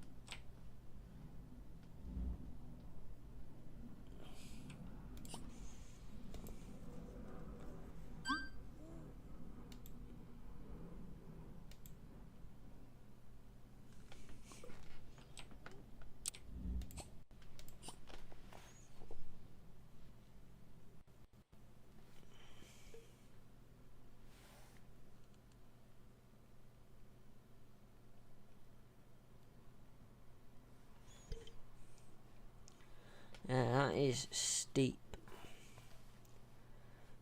Yeah, that is steep.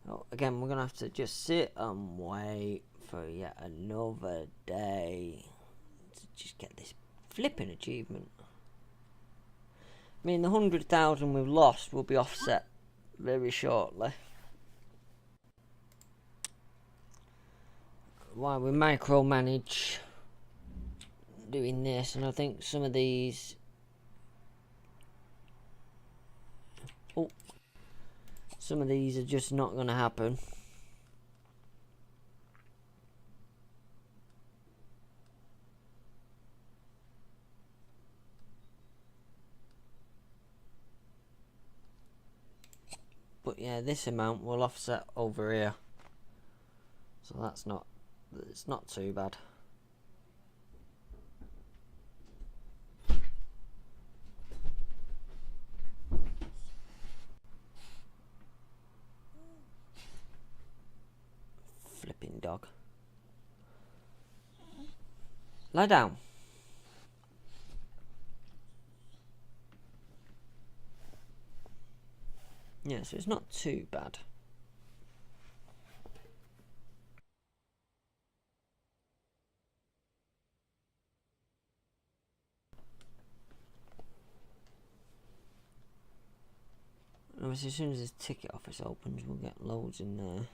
Oh, again, we're going to have to just sit and wait for yet another day to just get this flipping achievement. I mean, the 100,000 we've lost will be offset very shortly. While we micromanage doing this, and I think some of these... Oh, some of these are just not going to happen. But yeah, this amount will offset over here, so that's not, it's not too bad. Flipping dog. Lie down. Yeah, so it's not too bad. Obviously, as soon as this ticket office opens, we'll get loads in there.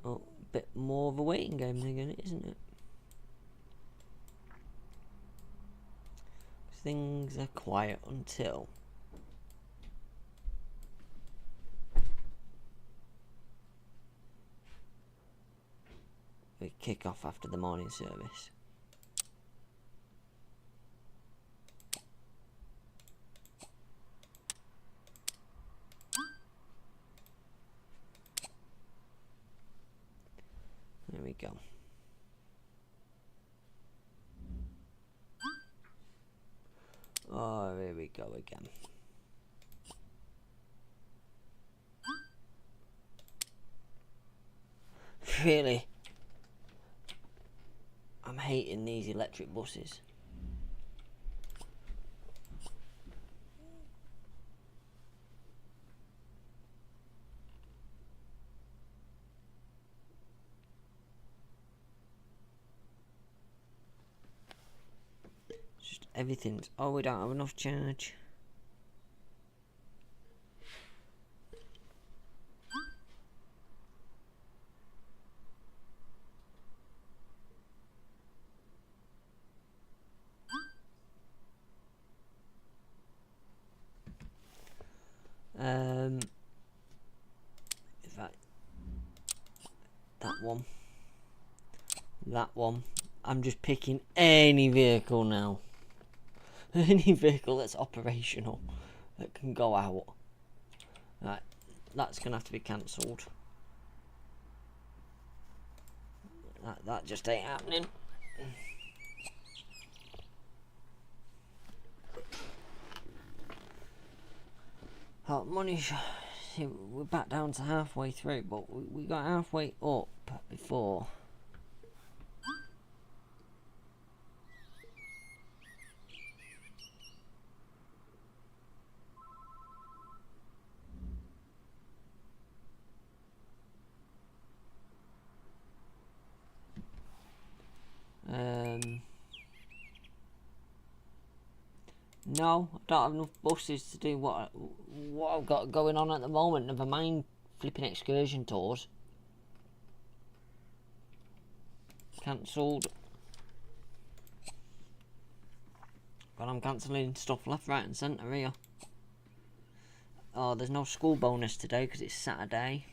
Oh, a bit more of a waiting game again, isn't it? Things are quiet until we kick off after the morning service. There we go. Oh, here we go again. Really? I'm hating these electric buses. everything's... Oh, we don't have enough charge. In fact, that one. I'm just picking any vehicle now. Any vehicle that's operational that can go out. Right, that's gonna have to be cancelled. That just ain't happening. Oh, money. See, we're back down to halfway through, but we got halfway up before. No, I don't have enough buses to do what I've got going on at the moment. Never mind flipping excursion tours. Cancelled. But I'm cancelling stuff left, right and centre here. Oh, there's no school bonus today because it's Saturday.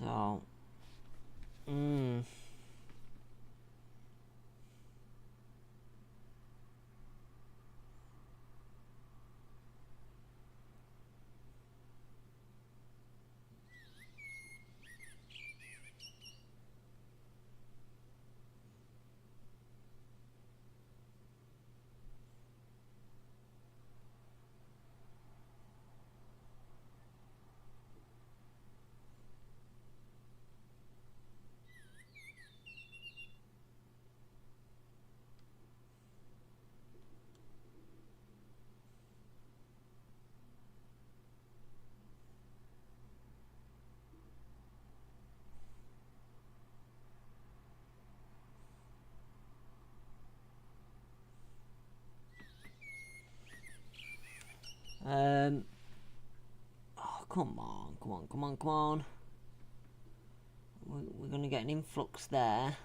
So, oh, come on. We're going to get an influx there.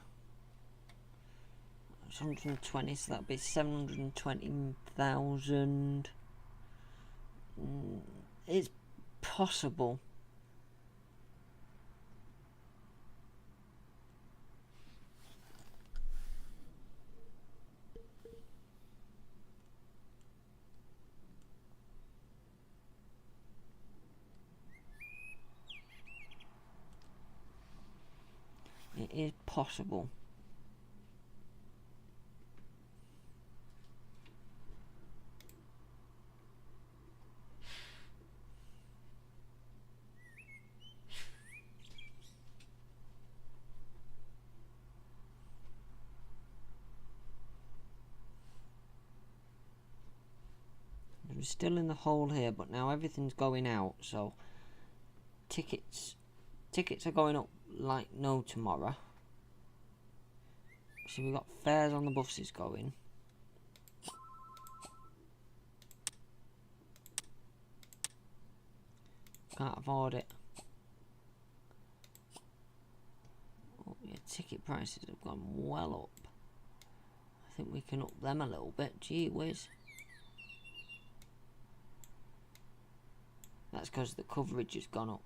It's 120, so that'll be 720,000. It's possible. It is possible. We're still in the hole here, but now everything's going out, so tickets are going up like no tomorrow. So we've got fares on the buses going. Can't afford it. Oh yeah, ticket prices have gone well up. I think we can up them a little bit. Gee whiz. That's because the coverage has gone up.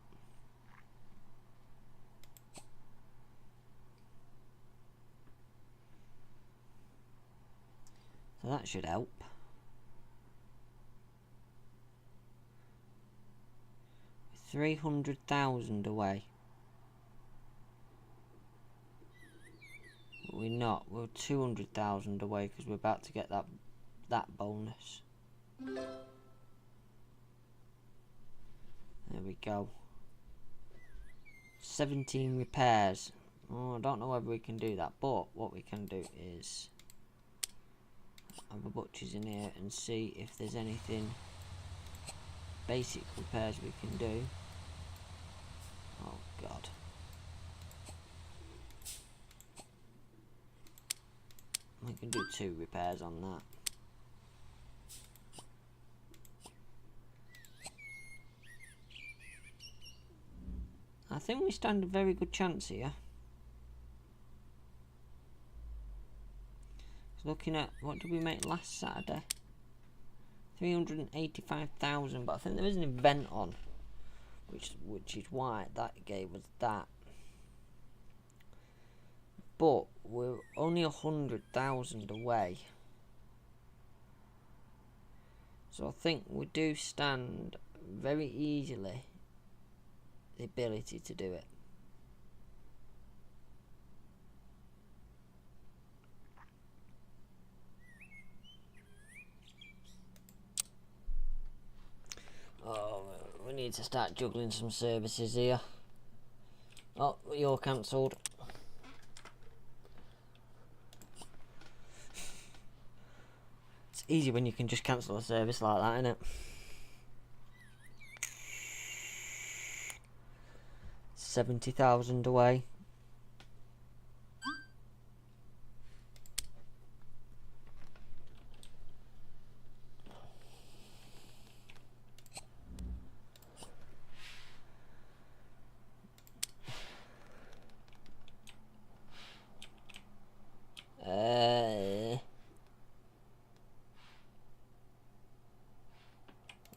So that should help. $300,000 away. we're not. We're 200,000 away because we're about to get that bonus. There we go. 17 repairs. Oh, I don't know whether we can do that, but what we can do is have a butcher's in here and see if there's anything basic repairs we can do. Oh god. We can do 2 repairs on that. I think we stand a very good chance here. Looking at what did we make last Saturday? 385,000, but I think there is an event on, which is why that gave us that. But we're only 100,000 away, so I think we do stand very easily the ability to do it. Oh, we need to start juggling some services here. Oh, you're cancelled. It's easy when you can just cancel a service like that, isn't it? 70,000 away.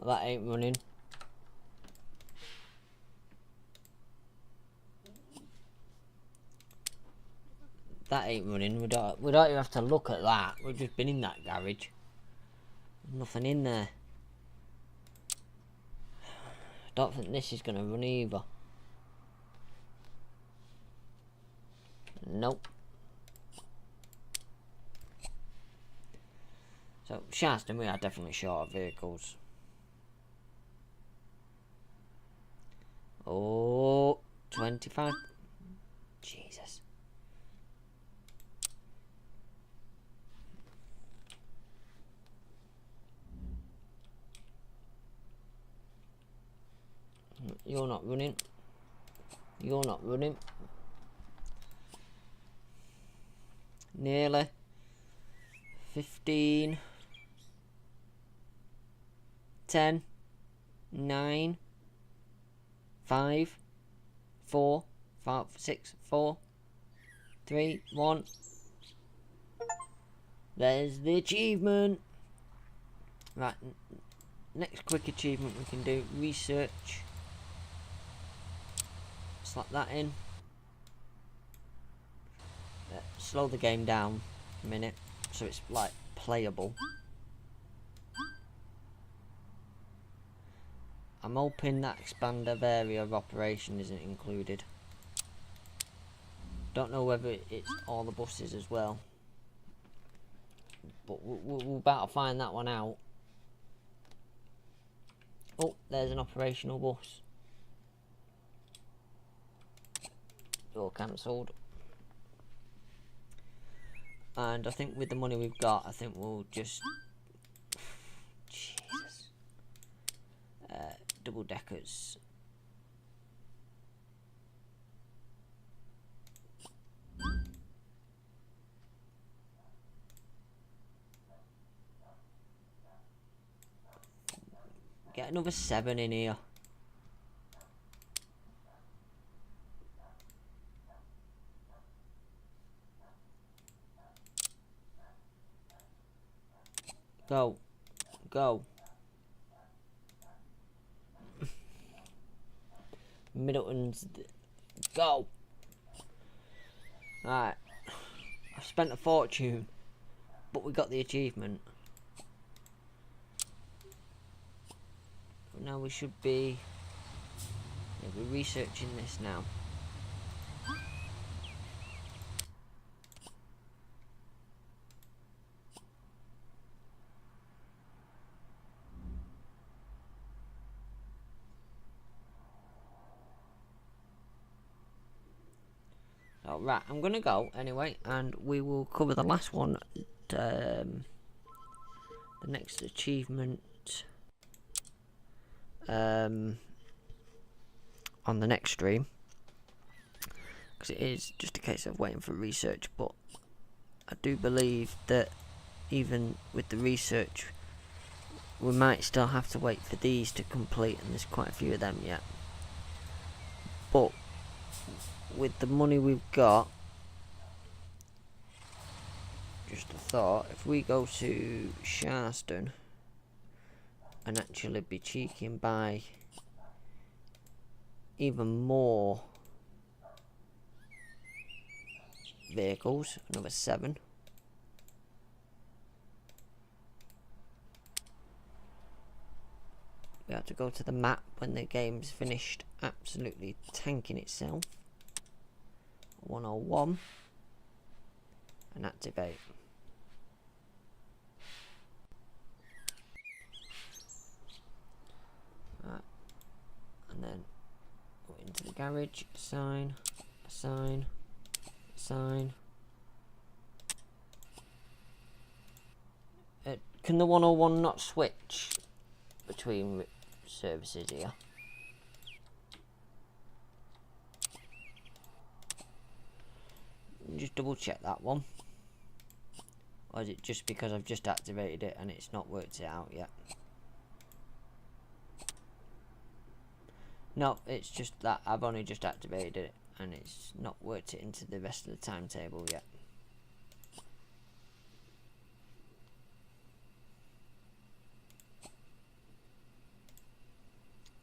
That ain't running. That ain't running. We don't even have to look at that. We've just been in that garage. There's nothing in there. Don't think this is gonna run either. Nope. So Sharston, we are definitely short of vehicles. Oh, 25. Jesus. You're not running. You're not running. Nearly. 15. 10. 9. 5. 4. 5. 6. 4. 3. 1. There's the achievement. Right. Next quick achievement we can do. Research. Slap that in. Slow the game down a minute so it's like playable. I'm hoping that expand of area of operation isn't included. Don't know whether it's all the buses as well, but we're about to find that one out. Oh, there's an operational bus. You're cancelled. And I think with the money we've got, I think we'll just... Jesus. Double deckers. Get another 7 in here. Go. Go. Middleton's... Go. Alright. I've spent a fortune, but we got the achievement. Now we should be... Yeah, we're researching this now. Right, I'm gonna go anyway, and we will cover the last one, the next achievement, on the next stream, because it is just a case of waiting for research. But I do believe that even with the research, we might still have to wait for these to complete, and there's quite a few of them yet. But with the money we've got, just a thought, if we go to Sharston and actually be cheeky and buy even more vehicles, another 7. We have to go to the map when the game's finished absolutely tanking itself. 101 and activate. Right. And then go into the garage, assign, assign, assign. Can the 101 not switch between services here? Just double check that one. Or is it just because I've just activated it and it's not worked it out yet? No, it's just that I've only just activated it and it's not worked it into the rest of the timetable yet.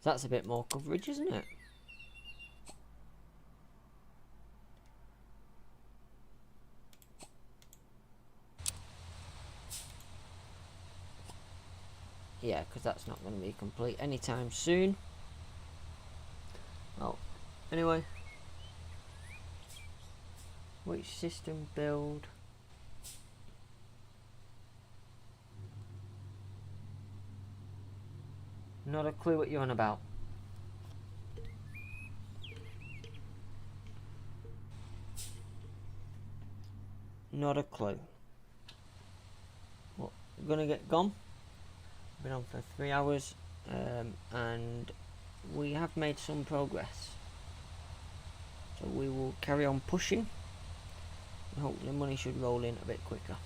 So that's a bit more coverage, isn't it? Yeah, because that's not going to be complete anytime soon. Well, anyway. Which system build? Not a clue what you're on about. Not a clue. Well, we're gonna get gone. Been on for 3 hours, and we have made some progress. So we will carry on pushing, and hopefully money should roll in a bit quicker.